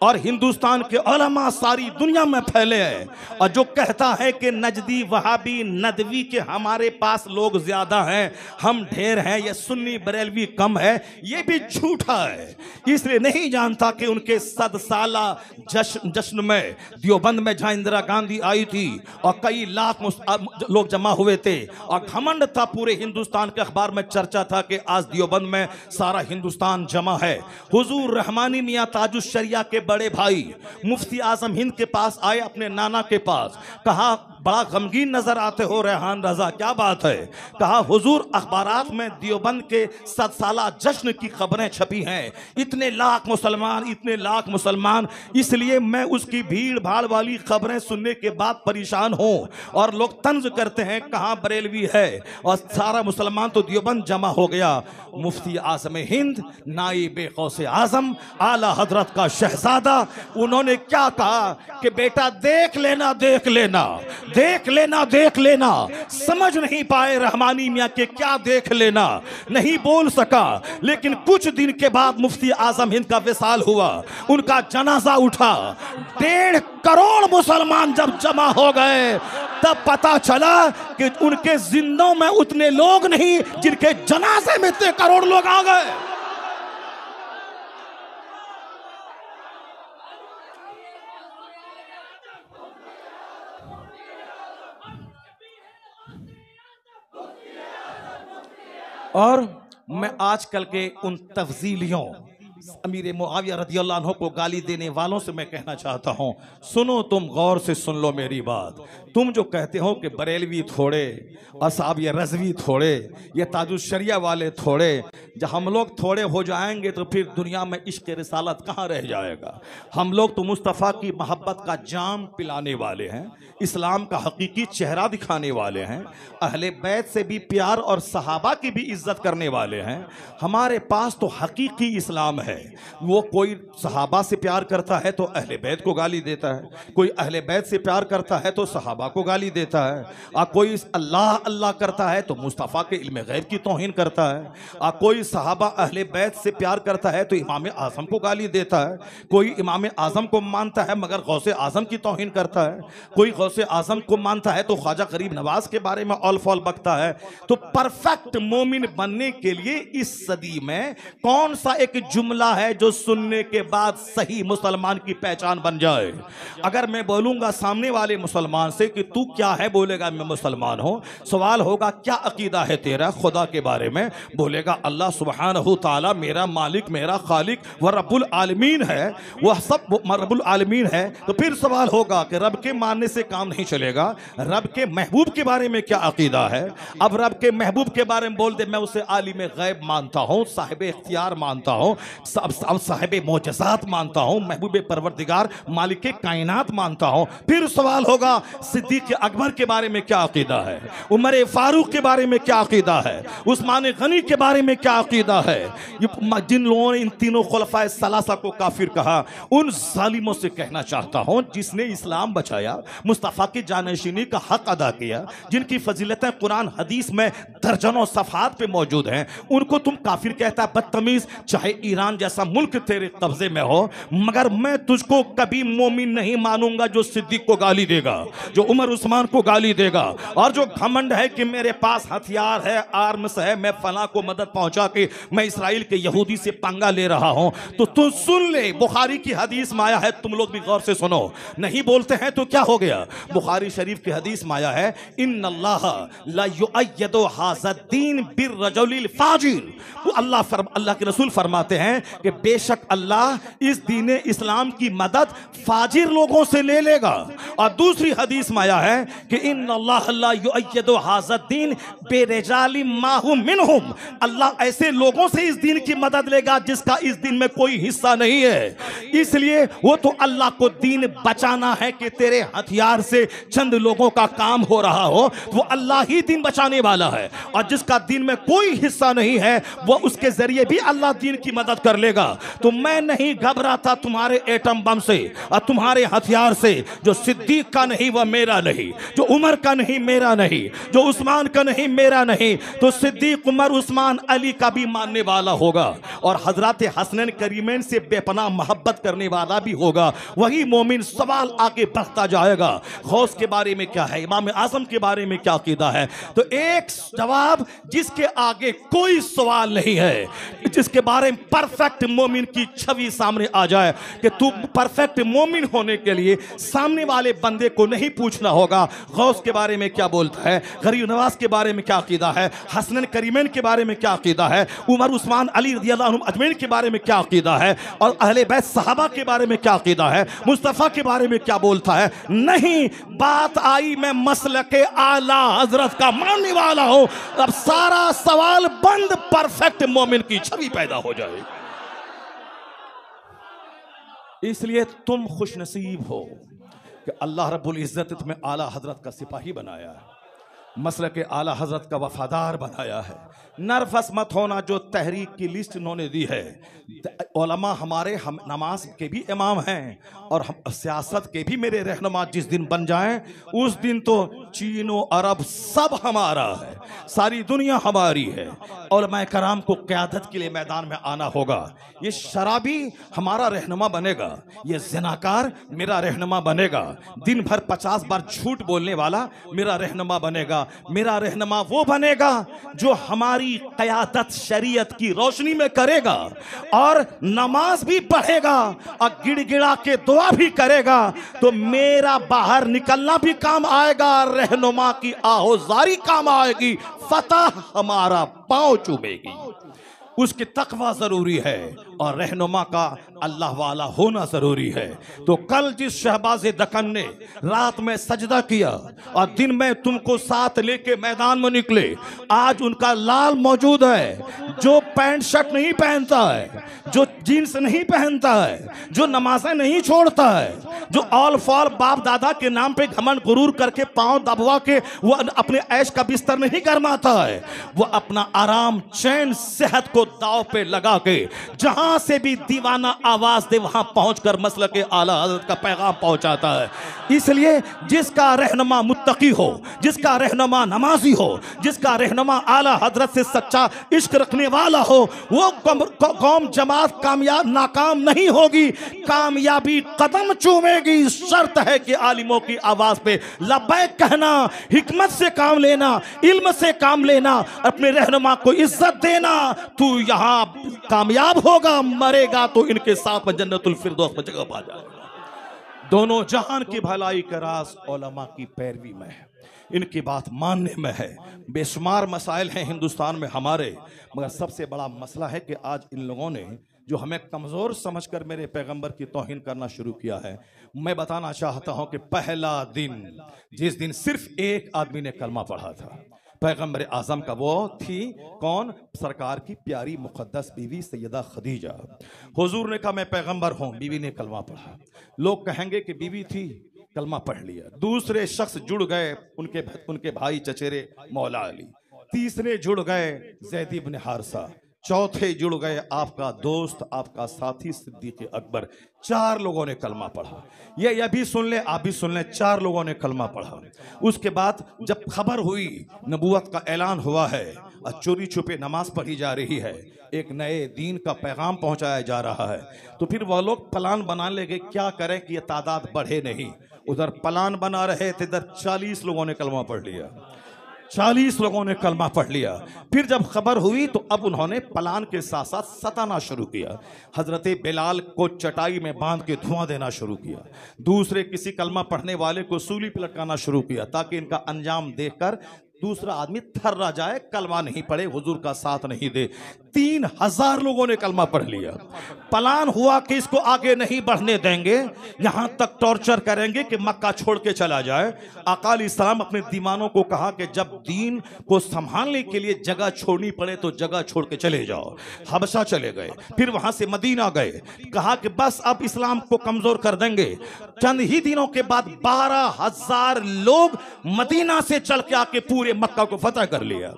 और हिंदुस्तान के उलमा सारी दुनिया में फैले हैं। और जो कहता है कि नजदी वहाबी नदवी के हमारे पास लोग ज्यादा हैं, हम ढेर हैं, ये सुन्नी बरेलवी कम है, ये भी झूठा है। इसलिए नहीं जानता कि उनके 100 साला जश्न में देवबंद में जहां इंदिरा गांधी आई थी और कई लाख लोग जमा हुए थे, और घमंड था पूरे हिंदुस्तान के अखबार में चर्चा था कि आज देवबंद में सारा हिंदुस्तान जमा है। हुजूर रहमानी मियां ताजुश शरिया के बड़े भाई मुफ्ती आजम हिंद के पास आए, अपने नाना के पास, कहा बड़ा गमगीन नजर आते हो रेहान रजा, क्या बात है? कहा हुजूर अखबारात में देवबंद के 100 साला जश्न की खबरें छपी हैं, इतने लाख मुसलमान, इतने लाख मुसलमान, इसलिए मैं उसकी भीड़ भाड़ वाली खबरें सुनने के बाद परेशान हूं। और लोग तंज करते हैं कहां बरेलवी है, और सारा मुसलमान तो देवबंद जमा हो गया। मुफ्ती आजम हिंद नाइब गौसे आजम आला हजरत का शहजादा, उन्होंने क्या कहा कि बेटा देख लेना देख लेना देख लेना देख लेना। समझ नहीं पाए रहमानी मियां के क्या देख लेना, नहीं बोल सका। लेकिन कुछ दिन के बाद मुफ्ती आजम हिंद का विसाल हुआ, उनका जनाजा उठा, 1.5 करोड़ मुसलमान जब जमा हो गए, तब पता चला कि उनके जिंदों में उतने लोग नहीं जिनके जनाजे में इतने करोड़ लोग आ गए। और मैं आजकल के उन तफजीलियों अमीर मुआविया रदियल्लाहु अन्हु को गाली देने वालों से मैं कहना चाहता हूं, सुनो, तुम गौर से सुन लो मेरी बात। तुम जो कहते हो कि बरेलवी थोड़े और साहब ये रजवी थोड़े, ये ताजुश शरिया वाले थोड़े, जब हम लोग थोड़े हो जाएंगे तो फिर दुनिया में इश्क रिसालत कहाँ रह जाएगा। हम लोग तो मुस्तफ़ा की मोहब्बत का जाम पिलाने वाले हैं, इस्लाम का हकीकी चेहरा दिखाने वाले हैं, अहले बैत से भी प्यार और सहाबा की भी इज्जत करने वाले हैं। हमारे पास तो हकीकी इस्लाम है। वो कोई सहाबा से प्यार करता है तो अहले बैत को गाली देता है, कोई अहले बैत से प्यार करता है तो सहाबा को गाली देता है, और कोई अल्लाह अल्लाह करता है तो मुस्तफ़ा के इल्म गैब की तौहीन करता है, और कोई सहाबा अहले बैत से प्यार करता है तो इमाम आज़म को गाली देता है, कोई इमाम आज़म को मानता है मगर गौसे आज़म की तौहीन करता है, कोई गौसे आज़म को मानता है तो ख्वाजा गरीब नवाज के बारे में ऑल फॉल बकता है। तो परफेक्ट मोमिन बनने के लिए इस सदी में कौन सा एक जुमला है जो सुनने के बाद सही मुसलमान की पहचान बन जाए? अगर मैं बोलूंगा सामने वाले मुसलमान से कि तू क्या है, बोलेगा मैं मुसलमान हूं। सवाल होगा क्या अकीदा है तेरा खुदा के बारे में, बोलेगा अल्लाह सुब्हानहू तआला मेरा मालिक, मेरा खालिक व रब्बुल आलमीन है, वह सब रब्बुल आलमीन है। तो फिर सवाल होगा कि रब के मानने से काम नहीं चलेगा, रब के महबूब के बारे में क्या अकीदा है? अब रब के महबूब के बारे में बोल दे मैं उसे आलिम गैब मानता हूं, साहिब इख्तियार मानता हूं, साहिब मोजज़ात मानता हूं, महबूब परवरदिगार मालिक कायनात मानता हूं। फिर सवाल होगा सिद्दीक अकबर के बारे में क्या अकीदा है, उमर फारूक के बारे में क्या अकीदा है, उस्मान गनी के बारे में क्या अकीदा है। जिन लोगों ने इन तीनों खुलफाए सलासा को काफिर कहा, उन जालिमों से कहना चाहता हूं जिसने इस्लाम बचाया, मुस्तफ़ा की जानशीनी का हक अदा किया, जिनकी फजीलतें कुरान हदीस में दर्जनों सफ़हात पे मौजूद हैं, उनको तुम काफिर कहता है, बदतमीज। चाहे ईरान हिंदुस्तान जैसा मुल्क तेरे कब्जे में हो, मगर मैं तुझको कभी मोमिन नहीं मानूंगा जो सिद्दीक को गाली देगा, जो उमर उस्मान को गाली देगा, और जो घमंड है कि मेरे पास हथियार है, आर्म्स है, मैं फला को मदद पहुंचा के मैं इसराइल के यहूदी से पंगा ले रहा हूं। तो तू सुन ले, बुखारी की हदीस में आया है, तुम लोग भी गौर से सुनो। नहीं बोलते हैं तो क्या हो गया? बुखारी शरीफ की हदीस में आया है, इन्नल्लाह ला युअय्यदु हाज़द्दीन बिर्रजुलिल फाजिर। वो अल्लाह के रसूल फरमाते हैं कि बेशक अल्लाह इस दीन इस्लाम की मदद फाजिर लोगों से ले लेगा। और दूसरी हदीस में आया है कि इन्नल्लाह ला युअय्यदु हाज़द्दीन बिरिजालि माहुम मिनहुम। अल्लाह ऐसे लोगों से इस दीन की मदद लेगा जिसका इस दीन में कोई हिस्सा नहीं है। इसलिए वो तो अल्लाह को दीन बचाना है कि तेरे हथियार से चंद लोगों का काम हो रहा हो, वो अल्लाह ही दीन बचाने वाला है। और जिसका दीन में कोई हिस्सा नहीं है वो उसके जरिए भी अल्लाह दीन की मदद कर लेगा। तो मैं नहीं घबराता तुम्हारे एटम बम से और तुम्हारे हथियार से। जो सिद्दीक का नहीं वह मेरा नहीं, जो उमर का नहीं मेरा नहीं, जो उस्मान का नहीं मेरा नहीं, तो सिद्दीक उमर उस्मान अली का भी मानने वाला होगा। और हजरत हसनैन करीमैन से बेपनाह मोहब्बत करने वाला भी होगा। वही मोमिन। सवाल आगे बढ़ता जाएगा, गौस के बारे में क्या है, इमाम आजम के बारे में क्या कीदा है। तो एक जवाब जिसके आगे कोई सवाल नहीं है, जिसके बारे में परफेक्ट मोमिन की छवि सामने आ जाए कि तू परफेक्ट मोमिन होने के लिए सामने वाले बंदे को नहीं पूछना होगा गौस के बारे में क्या बोलता है, गरीब नवाज के बारे में क्या कीदा है, हसनैन करीमैन के बारे में क्या कीदा है, उमर उस्मान अली रज़ियल्लाहु अन्हुम अजमईन के बारे में क्या कीदा है, और अहले बैत सहाबा के बारे में क्या कीदा है, मुस्तफ़ा के बारे में क्या बोलता है। नहीं, बात आई मैं मसलके आला हजरत का मानने वाला हूं। अब सारा सवाल बंद, परफेक्ट मोमिन की छवि पैदा हो जाए। इसलिए तुम खुश नसीब हो कि अल्लाह रब्बुल इज्जत तुम्हें आला हजरत का सिपाही बनाया है, मसलके आला हजरत का वफादार बनाया है। नर्वस मत होना, जो तहरीक की लिस्ट उन्होंने दी है। उलमा हमारे, हम नमाज के भी इमाम हैं और हम सियासत के भी मेरे रहनुमा जिस दिन बन जाएं उस दिन तो चीन और अरब सब हमारा है, सारी दुनिया हमारी है। उलमा कराम को क़यादत के लिए मैदान में आना होगा। ये शराबी हमारा रहनुमा बनेगा, ये ज़िनाकार मेरा रहनुमा बनेगा, दिन भर 50 बार झूठ बोलने वाला मेरा रहनुमा बनेगा। मेरा रहनुमा वो बनेगा जो हमारी क़यादत शरीयत की रोशनी में करेगा और नमाज भी पढ़ेगा और गिड़गिड़ा के दुआ भी करेगा। तो मेरा बाहर निकलना भी काम आएगा, रहनुमा की आहोजारी काम आएगी, फतह हमारा पांव चूमेगी। उसकी तकवा जरूरी है और रहनुमा का अल्लाह वाला होना जरूरी है। तो कल जिस शहबाज दक्कन ने रात में सजदा किया और दिन में तुमको साथ लेके मैदान में निकले, आज उनका लाल मौजूद है। जो पैंट शर्ट नहीं पहनता है, जो जीन्स नहीं पहनता है, जो नमाजें नहीं छोड़ता है, जो ऑल फॉल बाप दादा के नाम पे घमंड गुरूर करके पांव दबवा के वो अपने ऐश का बिस्तर नहीं गरमाता है, वो अपना आराम चैन सेहत को दाव पे लगा के जहां से भी दीवाना आवाज दे वहां पहुंचकर मसलके आला हजरत का पैगाम पहुंचाता है। इसलिए जिसका रहनुमा मुत्तकी हो, जिसका रहनुमा नमाजी हो, जिसका रहनुमा आला हजरत से सच्चा इश्क रखने वाला हो, वो कौम जमात कामयाब नाकाम नहीं होगी, कामयाबी कदम चूमेगी। शर्त है कि आलिमों की आवाज पे लब्बैक कहना, हिकमत से काम लेना, इल्म से काम लेना, अपने रहनुमा को इज्जत देना। तू यहां कामयाब होगा, मरेगा तो इनके साथ में जन्नतुल फिरदौस में जगह पा जाएगा। दोनों जहान की भलाई का राज उलमा की पैरवी में है, इनकी बात मानने में है। बेशुमार मसाइल हैं हिंदुस्तान में हमारे, मगर सबसे बड़ा मसला है कि आज इन लोगों ने जो हमें कमज़ोर समझकर मेरे पैगंबर की तौहीन करना शुरू किया है। मैं बताना चाहता हूं कि पहला दिन जिस दिन सिर्फ एक आदमी ने कलमा पढ़ा था, पैगंबर आजम का, वो थी कौन? सरकार की प्यारी मुक़द्दस बीवी सैयदा खदीजा। हुजूर ने कहा मैं पैगंबर हूं, बीवी ने कलमा पढ़ा। लोग कहेंगे कि बीवी थी, कलमा पढ़ लिया। दूसरे शख्स जुड़ गए, उनके भाई चचेरे मौला अली। तीसरे जुड़ गए ज़ैद इब्न हारिसा, चौथे जुड़ गए आपका दोस्त, आपका साथी सिद्दीक अकबर। 4 लोगों ने कलमा पढ़ा। ये भी सुन ले, आप भी सुन ले, 4 लोगों ने कलमा पढ़ा। उसके बाद जब खबर हुई, नबूवत का ऐलान हुआ है और चोरी छुपे नमाज पढ़ी जा रही है, एक नए दीन का पैगाम पहुंचाया जा रहा है, तो फिर वह लोग प्लान बना लेंगे क्या करें कि ये तादाद बढ़े नहीं। उधर प्लान बना रहे थे, इधर 40 लोगों ने कलमा पढ़ लिया। 40 लोगों ने कलमा पढ़ लिया। फिर जब खबर हुई तो अब उन्होंने प्लान के साथ साथ सताना शुरू किया। हजरत बिलाल को चटाई में बांध के धुआं देना शुरू किया। दूसरे किसी कलमा पढ़ने वाले को सूली पे लटकाना शुरू किया ताकि इनका अंजाम देखकर दूसरा आदमी थर्रा जाए, कलमा नहीं पढ़े, हुजूर का साथ नहीं दे। 3000 लोगों ने कलमा पढ़ लिया। प्लान हुआ कि इसको आगे नहीं बढ़ने देंगे, यहां तक टॉर्चर करेंगे कि मक्का छोड़ के चला जाए। आका इस्लाम अपने दीवानों को कहा कि जब दीन को संभालने के लिए जगह छोड़नी पड़े तो जगह छोड़ के चले जाओ। हबशा चले गए, फिर वहां से मदीना गए, कहा कि बस अब इस्लाम को कमजोर कर देंगे। चंद ही दिनों के बाद 12,000 लोग मदीना से चल के आके पूरे मक्का को फतह कर लिया।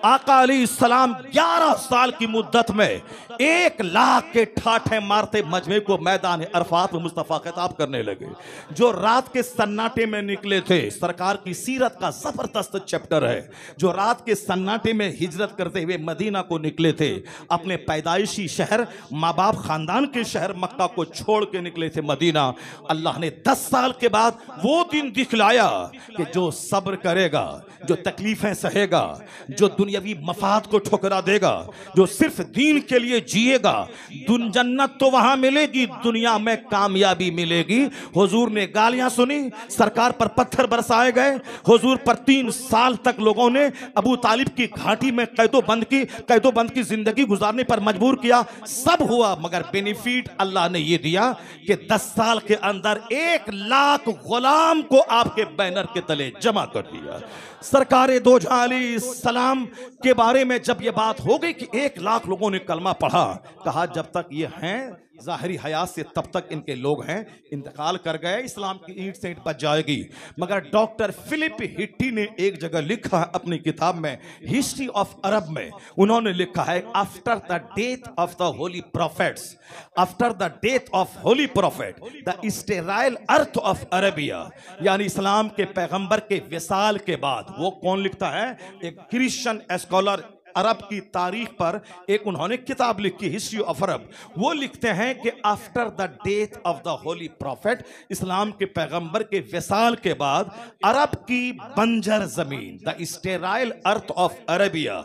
आका अलैहिस्सलाम 11 साल की मुद्दत में 1 लाख के ठाठे मारते मजमे को मैदान अरफात में मुस्तफा खिताब करने लगे। जो रात के सन्नाटे में निकले थे, सरकार की सीरत का जबरदस्त चैप्टर है, जो रात के सन्नाटे में हिजरत करते हुए मदीना को निकले थे, अपने पैदाइशी शहर, माँ बाप खानदान के शहर मक्का को छोड़ के निकले थे मदीना। अल्लाह ने 10 साल के बाद वो दिन दिखलाया कि जो सब्र करेगा, जो तकलीफें सहेगा, जो दुनियावी मफाद को ठुकरा देगा, जो सिर्फ दीन के लिए जिएगा, जन्नत तो वहां मिलेगी, दुनिया में कामयाबी मिलेगी। हुजूर ने गालियां सुनी, सरकार पर पत्थर बरसाए गए, हुजूर पर 3 साल तक लोगों ने अबू तालिब की घाटी में कैदोबंद की जिंदगी गुजारने पर मजबूर किया। सब हुआ, मगर बेनिफिट अल्लाह ने यह दिया कि 10 साल के अंदर 1 लाख गुलाम को आपके बैनर के तले जमा कर दिया। सरकारे दो जहां अलैहिस्सलाम के बारे में जब यह बात हो गई कि 1 लाख लोगों ने कलमा पढ़ा, कहा जब तक ये हैं ज़ाहिरी हयात से तब तक इनके लोग हैं, इंतकाल कर गए, इस्लाम की ईंट से ईंट बच जाएगी। मगर डॉक्टर फिलिप हिट्टी ने एक जगह लिखा है अपनी किताब में, हिस्ट्री ऑफ अरब में, उन्होंने लिखा है after the death of the Holi profits, after the death of holy prophet the sterile earth of Arabia, यानी इस्लाम के पैगंबर के विसाल के बाद। वो कौन लिखता है? एक क्रिश्चियन स्कॉलर, अरब की तारीख पर एक उन्होंने किताब लिखी, हिस्ट्री ऑफ अरब। वो लिखते हैं कि after the death of the holy prophet, Islam के पैगंबर के विसाल के बाद अरब की बंजर जमीन, the sterile earth of Arabia,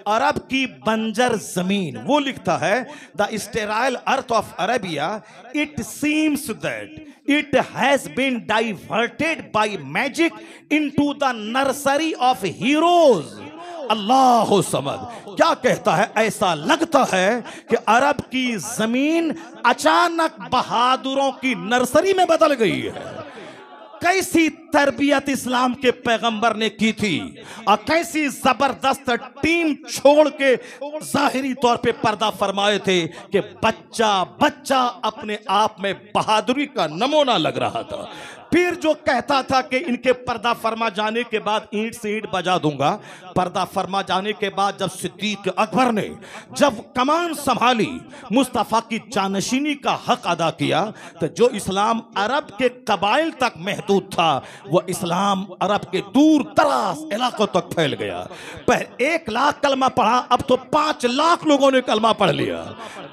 अरब की बंजर जमीन, वो लिखता है the sterile earth of Arabia, it seems that it has been diverted by magic into the nursery of heroes. अल्लाह समद, क्या कहता है? ऐसा लगता है कि अरब की जमीन अचानक बहादुरों की नर्सरी में बदल गई है। कैसी तरबियत इस्लाम के पैगंबर ने की थी और कैसी जबरदस्त टीम छोड़ के जाहिरी तौर पे पर्दा फरमाए थे कि बच्चा बच्चा अपने आप में बहादुरी का नमूना लग रहा था। फिर जो कहता था कि इनके पर्दा फरमा जाने के बाद ईंट से ईंट बजा दूंगा, पर्दा फरमा जाने के बाद जब सिद्दीक अकबर ने जब कमान संभाली, मुस्तफा की जानशीनी का हक अदा किया, तो जो इस्लाम अरब के कबाइल तक महदूद था, वो इस्लाम अरब के दूर दराज इलाकों तक फैल गया। पहले 1 लाख कलमा पढ़ा, अब तो 5 लाख लोगों ने कलमा पढ़ लिया।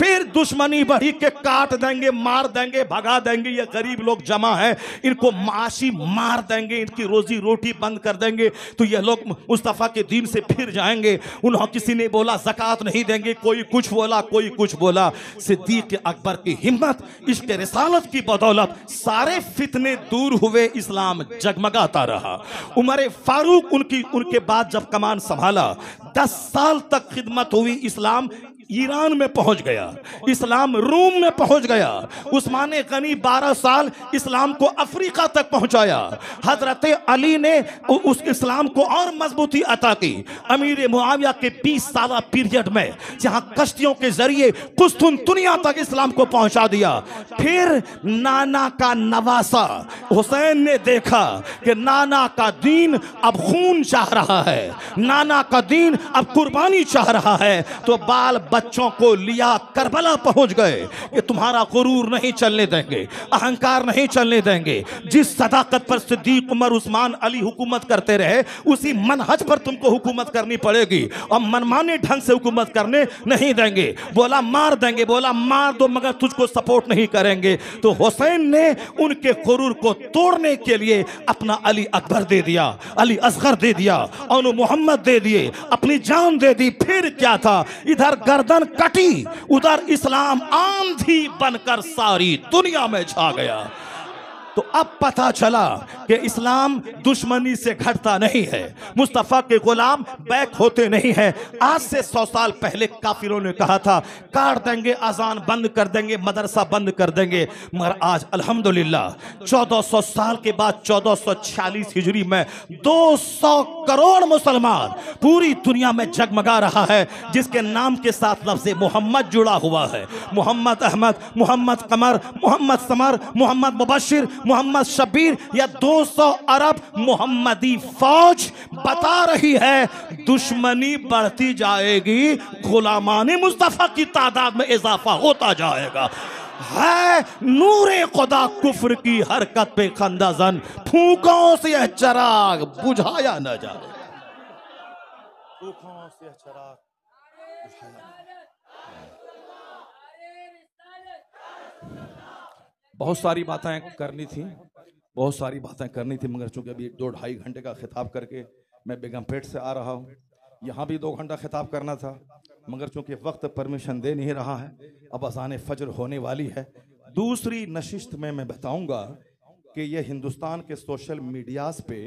फिर दुश्मनी बढ़ी के काट देंगे, मार देंगे, भगा देंगे, ये गरीब लोग जमा है, इनको माशी मार देंगे, इनकी रोजी रोटी बंद कर देंगे, तो ये लोग मुस्तफा के दीन से फिर जाएंगे। उन्होंने किसी ने बोला ज़कात नहीं देंगे, कोई कुछ बोला, कोई कुछ बोला। सिद्दीक अकबर की हिम्मत, इश्क़ रिसालत की बदौलत सारे फितने दूर हुए, इस्लाम जगमगाता रहा। उमर फारूक उनके बाद जब कमान संभाला, 10 साल तक खिदमत हुई, इस्लाम ईरान में पहुंच गया, इस्लाम रूम में पहुंच गया। उस्मान गनी 12 साल इस्लाम को अफ्रीका तक पहुंचाया। हजरत अली ने उस इस्लाम को और मजबूती अता की। अमीर मुआविया के 20 साल पीरियड में जहां कश्तियों के जरिए कुस्तुनतुनिया तक इस्लाम को पहुंचा दिया। फिर नाना का नवासा हुसैन ने देखा कि नाना का दीन अब खून चाह रहा है, नाना का दीन अब कुर्बानी चाह रहा है, तो बाल बच्चों को लिया करबला पहुंच गए कि तुम्हारा गुरूर नहीं चलने देंगे, अहंकार नहीं चलने देंगे। जिस सदाकत पर सिद्दीक, उमर, उस्मान, अली हुकूमत करते रहे, उसी मनहज पर तुमको हुकूमत करनी पड़ेगी और मनमाने ढंग से हुकूमत करने नहीं देंगे। बोला मार देंगे, बोला मार दो मगर तुझको सपोर्ट नहीं करेंगे। तो हुसैन ने उनके गुरूर को तोड़ने के लिए अपना अली अकबर दे दिया, अली असगर दे दिया, और मोहम्मद दे दिए, अपनी जान दे दी। फिर क्या था, इधर गर्दन कटी, उधर इस्लाम आंधी बनकर सारी दुनिया में छा गया। तो अब पता चला कि इस्लाम दुश्मनी से घटता नहीं है, मुस्तफ़ा के गुलाम बैक होते नहीं हैं। आज से 100 साल पहले काफिरों ने कहा था काट देंगे, अजान बंद कर देंगे, मदरसा बंद कर देंगे, मगर आज अल्हम्दुलिल्लाह 1400 साल के बाद 1446 हिजरी में 200 करोड़ मुसलमान पूरी दुनिया में जगमगा रहा है, जिसके नाम के साथ लफ्ज़ मोहम्मद जुड़ा हुआ है। मोहम्मद अहमद, मोहम्मद कमर, मोहम्मद समर, मोहम्मद मुबशिर, मोहम्मद शबीर, या 200 अरब मोहम्मदी फौज बता रही है दुश्मनी बढ़ती जाएगी, गुलामाने मुस्तफा की तादाद में इजाफा होता जाएगा। है नूरे खुदा कुफ्र की हरकत पे खंदाजन, फूकों से यह चिराग बुझाया न जाए, फूकों से यह चिराग बुझाया न जाए। बहुत सारी बातें करनी थी, बहुत सारी बातें करनी थी, मगर चूंकि अभी 2-2.5 घंटे का खिताब करके मैं बेगमपेट से आ रहा हूँ, यहाँ भी 2 घंटा खिताब करना था, मगर चूंकि वक्त परमिशन दे नहीं रहा है, अब अज़ान फजर होने वाली है। दूसरी नशिस्त में मैं बताऊंगा कि यह हिंदुस्तान के सोशल मीडियाज़ पे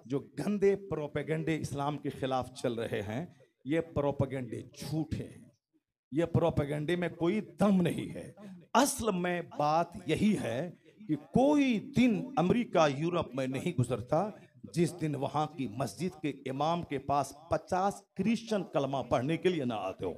जो गंदे प्रोपेगेंडे इस्लाम के खिलाफ चल रहे हैं, ये प्रोपेगेंडे झूठे हैं, ये प्रोपेगेंडे में कोई दम नहीं है। असल में बात यही है कि कोई दिन अमेरिका, यूरोप में नहीं गुजरता जिस दिन वहां की मस्जिद के इमाम के पास 50 क्रिश्चियन कलमा पढ़ने के लिए ना आते हो।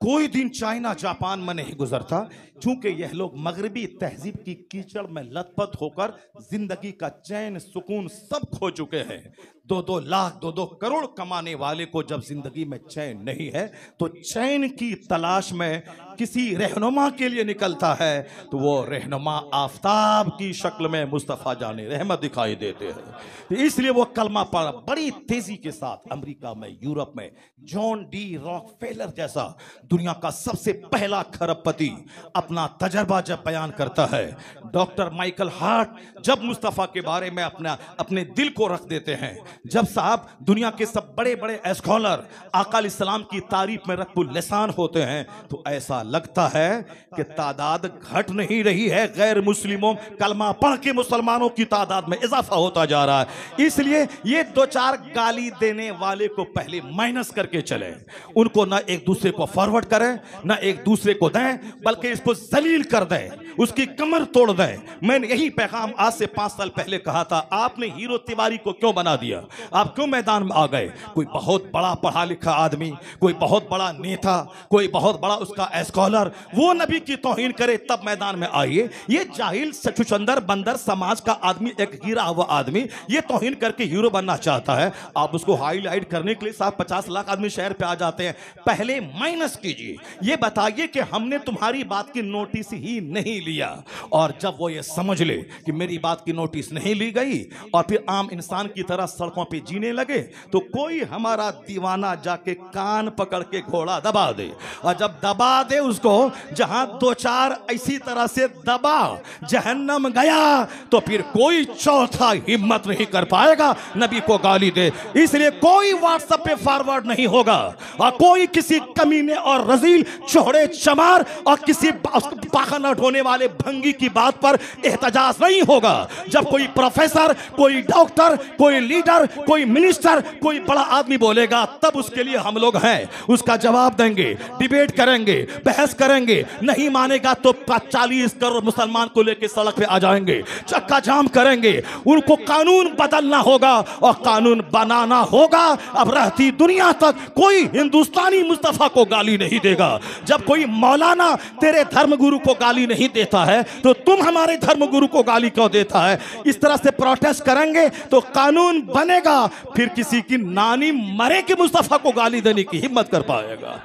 कोई दिन चाइना, जापान में नहीं गुजरता, क्योंकि यह लोग मगरबी तहजीब की कीचड़ में लथपथ होकर जिंदगी का चैन, सुकून सब खो चुके हैं। 2-2 लाख, 2-2 करोड़ कमाने वाले को जब जिंदगी में चैन नहीं है, तो चैन की तलाश में किसी रहनुमा के लिए निकलता है, तो वो रहनुमा आफताब की शक्ल में मुस्तफ़ा जाने रहमत दिखाई देते हैं। तो इसलिए वो कलमा पढ़ा बड़ी तेजी के साथ अमेरिका में, यूरोप में जॉन डी रॉकफेलर जैसा दुनिया का सबसे पहला खरबपति अपना तजर्बा जब बयान करता है, डॉक्टर माइकल हार्ट जब मुस्तफ़ा के बारे में अपने दिल को रख देते हैं, जब साहब दुनिया के सब बड़े बड़े स्कॉलर आका अलैहिस्सलाम की तारीफ में रक्बुल लिसान होते हैं, तो ऐसा लगता है कि तादाद घट नहीं रही है, गैर मुस्लिमों कलमा पढ़ के मुसलमानों की तादाद में इजाफा होता जा रहा है। इसलिए ये 2-4 गाली देने वाले को पहले माइनस करके चले, उनको ना एक दूसरे को फॉरवर्ड करें, ना एक दूसरे को दें, बल्कि इसको जलील कर दें, उसकी कमर तोड़ दें। मैंने यही पैगाम आज से 5 साल पहले कहा था, आपने हीरो तिवारी को क्यों बना दिया, आप क्यों मैदान में आ गए? कोई बहुत बड़ा पढ़ा लिखा आदमी, कोई बहुत बड़ा नेता, कोई बहुत बड़ा उसका स्कॉलर, वो नबी की तौहीन करे तब मैदान में आइए। ये जाहिल छुछंदर बंदर समाज का आदमी, एक गिरा हुआ आदमी, ये तौहीन करके हीरो बनना चाहता है, आप उसको हाईलाइट करने के लिए साहब 50 लाख आदमी शहर पे आ जाते हैं। पहले माइनस कीजिए, ये बताइए कि हमने तुम्हारी बात की नोटिस ही नहीं लिया, और जब वो ये समझ ले कि मेरी बात की नोटिस नहीं ली गई और फिर आम इंसान की तरह सड़कों पे जीने लगे, तो कोई हमारा दीवाना जाके कान पकड़ के घोड़ा दबा दे, और जब दबा दे उसको, जहां 2-4 इसी तरह से दबा जहन्नम गया, तो फिर कोई चौथा हिम्मत नहीं कर पाएगा नबी को गाली दे। इसलिए कोई व्हाट्सएप पे फॉरवर्ड नहीं होगा, और कोई किसी कमीने और रजील चौड़े चमार और किसी पाखंड ढोने वाले भंगी की बात पर एहतजाज नहीं होगा। जब कोई प्रोफेसर, कोई डॉक्टर, कोई लीडर, कोई मिनिस्टर, कोई बड़ा आदमी बोलेगा, तब उसके लिए हम लोग हैं, उसका जवाब देंगे, डिबेट करेंगे, बहस करेंगे। नहीं मानेगा तो 40 करोड़ मुसलमान को लेकर सड़क पे आ जाएंगे, चक्का जाम करेंगे। उनको कानून बदलना होगा और कानून बनाना होगा। अब रहती दुनिया तक कोई हिंदुस्तानी मुस्तफा को गाली नहीं देगा। जब कोई मौलाना तेरे धर्मगुरु को गाली नहीं देता है, तो तुम हमारे धर्मगुरु को गाली क्यों देता है? इस तरह से प्रोटेस्ट करेंगे तो कानून बनेगा, फिर किसी की नानी मरे कि मुस्तफा को गाली देने की हिम्मत कर पाएगा।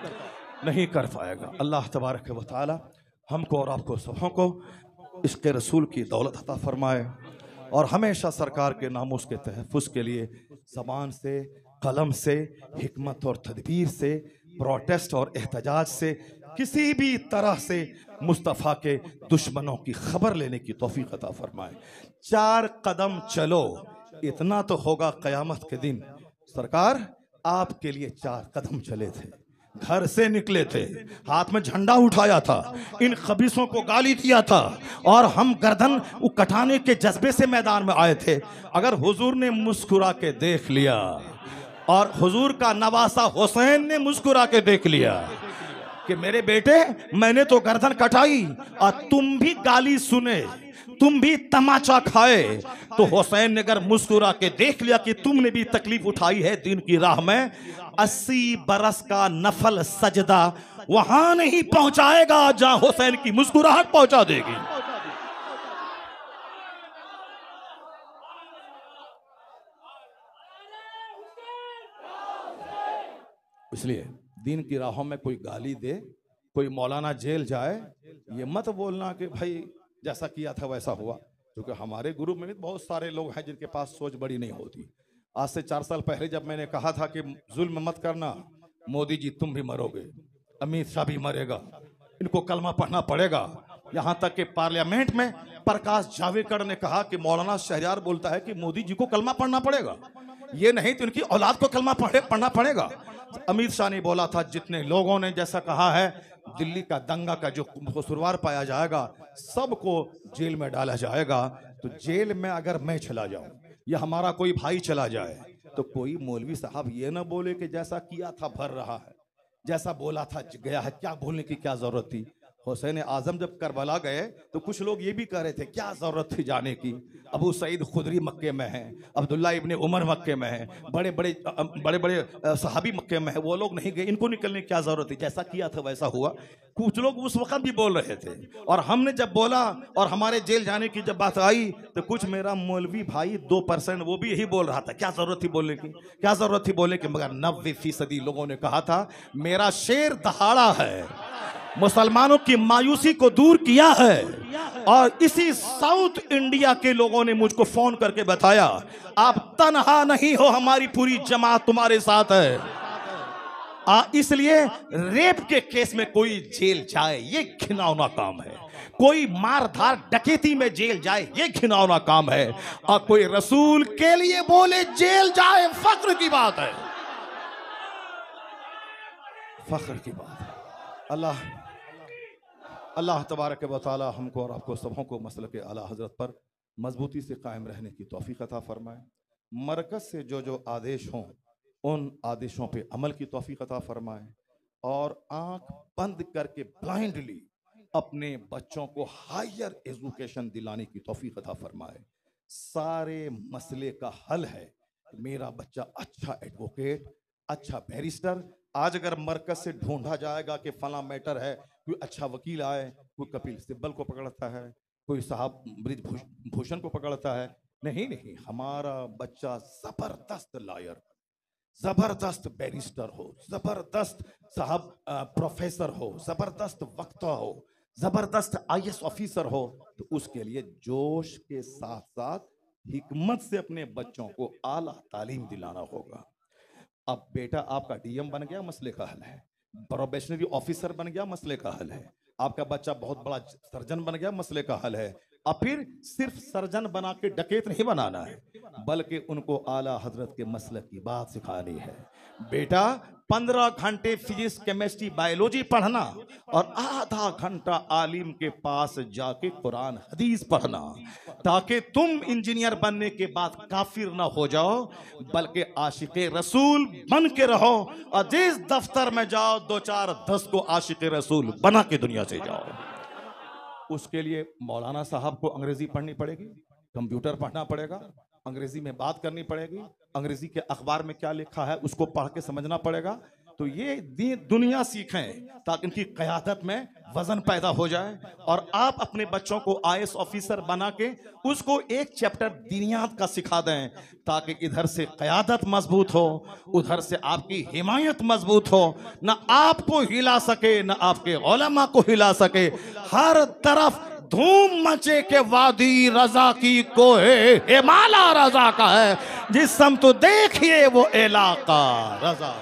नहीं कर पाएगा। अल्लाह तबारक व तआला हमको और आपको सबों को इश्क़ रसूल की दौलत अता फरमाए और हमेशा सरकार के नामूस के तहफ़्फ़ुज़ के लिए ज़बान से, कलम से, हिकमत और तदबीर से, प्रोटेस्ट और एहतजाज से, किसी भी तरह से मुस्तफ़ा के दुश्मनों की खबर लेने की तौफीक अता फरमाए। 4 कदम चलो, इतना तो होगा क़यामत के दिन। सरकार आपके लिए 4 कदम चले थे, घर से निकले थे, हाथ में झंडा उठाया था, इन खबीसों को गाली दिया था और हम गर्दन कटाने के जज्बे से मैदान में आए थे। अगर हुजूर ने मुस्कुरा के देख लिया और हुजूर का नवासा हुसैन ने मुस्कुरा के देख लिया कि मेरे बेटे मैंने तो गर्दन कटाई और तुम भी गाली सुने, तुम भी तमाचा खाए, तो हुसैन ने अगर मुस्कुरा के देख लिया कि तुमने भी तकलीफ उठाई है दीन की राह में, 80 बरस का नफल सजदा वहां नहीं पहुंचाएगा जहां हुसैन की मुस्कुराहट पहुंचा देगी। इसलिए दीन की राहों में कोई गाली दे, कोई मौलाना जेल जाए, ये मत बोलना कि भाई जैसा किया था वैसा हुआ, क्योंकि हमारे ग्रुप में भी बहुत सारे लोग हैं जिनके पास सोच बड़ी नहीं होती। आज से 4 साल पहले जब मैंने कहा था कि जुल्म मत करना, मोदी जी तुम भी मरोगे, अमित शाह भी मरेगा, इनको कलमा पढ़ना पड़ेगा, यहाँ तक कि पार्लियामेंट में प्रकाश जावड़ेकर ने कहा कि मौलाना शहरयार बोलता है कि मोदी जी को कलमा पढ़ना पड़ेगा, ये नहीं तो इनकी औलाद को कलमा पढ़ना पड़ेगा। अमित शाह ने बोला था, जितने लोगों ने जैसा कहा है, दिल्ली का दंगा का जो कसूरवार पाया जाएगा सबको जेल में डाला जाएगा। तो जेल में अगर मैं चला जाऊं या हमारा कोई भाई चला जाए तो कोई मौलवी साहब ये ना बोले कि जैसा किया था भर रहा है, जैसा बोला था गया है, क्या बोलने की क्या जरूरत थी। हुसैन आजम जब करबला गए तो कुछ लोग ये भी कह रहे थे क्या जरूरत थी जाने की, अबू सईद खुदरी मक्के में है, अब्दुल्ला इब्ने उमर मक्के में है, बड़े बड़े सहाबी मक्के में है, वो लोग नहीं गए, इनको निकलने की क्या जरूरत थी, जैसा किया था वैसा हुआ। कुछ लोग उस वक्त भी बोल रहे थे और हमने जब बोला और हमारे जेल जाने की जब बात आई तो कुछ मेरा मौलवी भाई 2% वो भी यही बोल रहा था, क्या जरूरत थी बोलने की, क्या जरूरत थी बोलने की। मगर 90% लोगों ने कहा था मेरा शेर दहाड़ा है, मुसलमानों की मायूसी को दूर किया है। और इसी साउथ इंडिया के लोगों ने मुझको फोन करके बताया आप तन्हा नहीं हो, हमारी पूरी जमात तुम्हारे साथ है। इसलिए रेप के केस में कोई जेल जाए ये घिनौना काम है, कोई मारधार डकैती में जेल जाए ये घिनौना काम है, और कोई रसूल के लिए बोले जेल जाए फख्र की बात है, फख्र की बात है। अल्लाह तबारक व तआला हमको और आपको सबों को मसलक आला हजरत पर मजबूती से कायम रहने की तौफीक अता फरमाए। मरकज़ से जो आदेश हों उन आदेशों पे अमल की तौफीक अता फरमाए और आंख बंद करके ब्लाइंडली अपने बच्चों को हायर एजुकेशन दिलाने की तौफीक अता फरमाए। सारे मसले का हल है मेरा बच्चा अच्छा एडवोकेट, अच्छा बैरिस्टर। आज अगर मरकज से ढूंढा जाएगा कि फला मैटर है, कोई अच्छा वकील आए, कोई कपिल सिब्बल को पकड़ता है, कोई साहब ब्रिज भूषण को पकड़ता है, नहीं, हमारा बच्चा जबरदस्त लॉयर, जबरदस्त बैरिस्टर हो, जबरदस्त साहब प्रोफेसर हो, जबरदस्त वक्ता हो, जबरदस्त IAS ऑफिसर हो, तो उसके लिए जोश के साथ साथ हिकमत से अपने बच्चों को आला तालीम दिलाना होगा। अब बेटा आपका DM बन गया, मसले का हल है, प्रोबेशनरी ऑफिसर बन गया, मसले का हल है, आपका बच्चा बहुत बड़ा सर्जन बन गया, मसले का हल है। अब फिर सिर्फ सर्जन बना के डकैत नहीं बनाना है, बल्कि उनको आला हजरत के मसलक की बात सिखानी है। बेटा 15 घंटे फिजिक्स, केमिस्ट्री, बायोलॉजी पढ़ना और आधा घंटा आलिम के पास जाके कुरान हदीस पढ़ना, ताकि तुम इंजीनियर बनने के बाद काफिर ना हो जाओ, बल्कि आशिक़े रसूल बन के रहो और जिस दफ्तर में जाओ 2-4-10 को आशिक़े रसूल बना के दुनिया से जाओ। उसके लिए मौलाना साहब को अंग्रेजी पढ़नी पड़ेगी, कंप्यूटर पढ़ना पड़ेगा, अंग्रेजी में बात करनी पड़ेगी, अंग्रेजी के अखबार में क्या लिखा है उसको पढ़ के समझना पड़ेगा, तो ये दुनिया सीखें ताकि इनकी क़यादत में वजन पैदा हो जाए और आप अपने बच्चों को आईएएस ऑफिसर बना के उसको एक चैप्टर दीनियात का सिखा दें ताकि इधर से क़यादत मजबूत हो, उधर से आपकी हिमायत मजबूत हो, ना आपको हिला सके ना आपके उलमा को हिला सके। हर तरफ धूम मचे के वादी रजा की कोहे हिमाला रजा का है, जिस सम तो देखिए वो इलाका रजा।